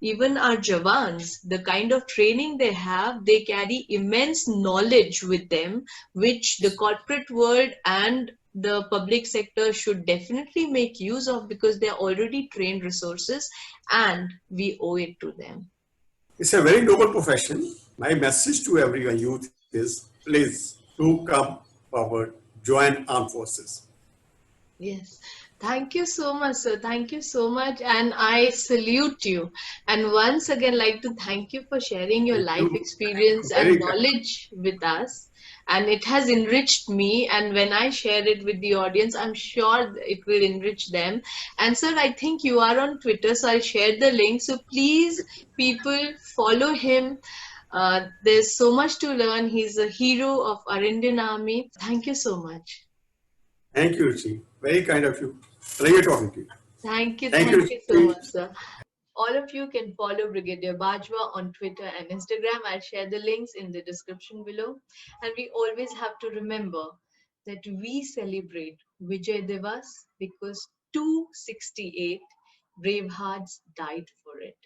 Speaker 2: even our Jawans, the kind of training they have, they carry immense knowledge with them, which the corporate world and the public sector should definitely make use of, because they're already trained resources and we owe it to them.
Speaker 1: It's a very noble profession. My message to everyone youth is please do come forward, join armed forces.
Speaker 2: Yes. Thank you so much, sir. Thank you so much. And I salute you. And once again, like to thank you for sharing your
Speaker 1: Thank
Speaker 2: life
Speaker 1: you.
Speaker 2: experience and
Speaker 1: Very good.
Speaker 2: knowledge with us. And it has enriched me. And when I share it with the audience, I'm sure it will enrich them. And sir, I think you are on Twitter, so I'll share the link. So please, people, follow him. There's so much to learn. He's a hero of our Indian Army. Thank you so much.
Speaker 1: Thank you, Ruchi. Very kind of you. Pleasure talking to you.
Speaker 2: Thank you
Speaker 1: Thank you,
Speaker 2: so
Speaker 1: Ruchi.
Speaker 2: much, sir. All of you can follow Brigadier Bajwa on Twitter and Instagram. I'll share the links in the description below. And we always have to remember that we celebrate Vijay Divas because 268 brave hearts died for it.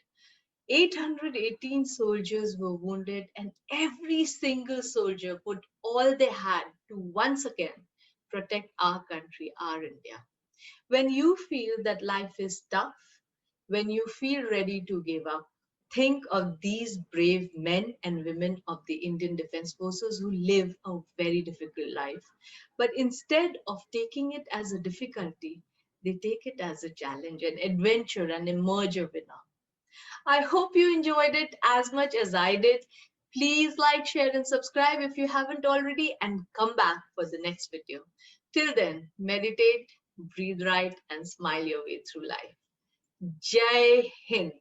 Speaker 2: 818 soldiers were wounded, and every single soldier put all they had to once again protect our country, our India. When you feel that life is tough, when you feel ready to give up, think of these brave men and women of the Indian Defense Forces who live a very difficult life. But instead of taking it as a difficulty, they take it as a challenge, an adventure, and emerge a winner. I hope you enjoyed it as much as I did. Please like, share, and subscribe if you haven't already, and come back for the next video. Till then, meditate, breathe right, and smile your way through life. Jai Hind.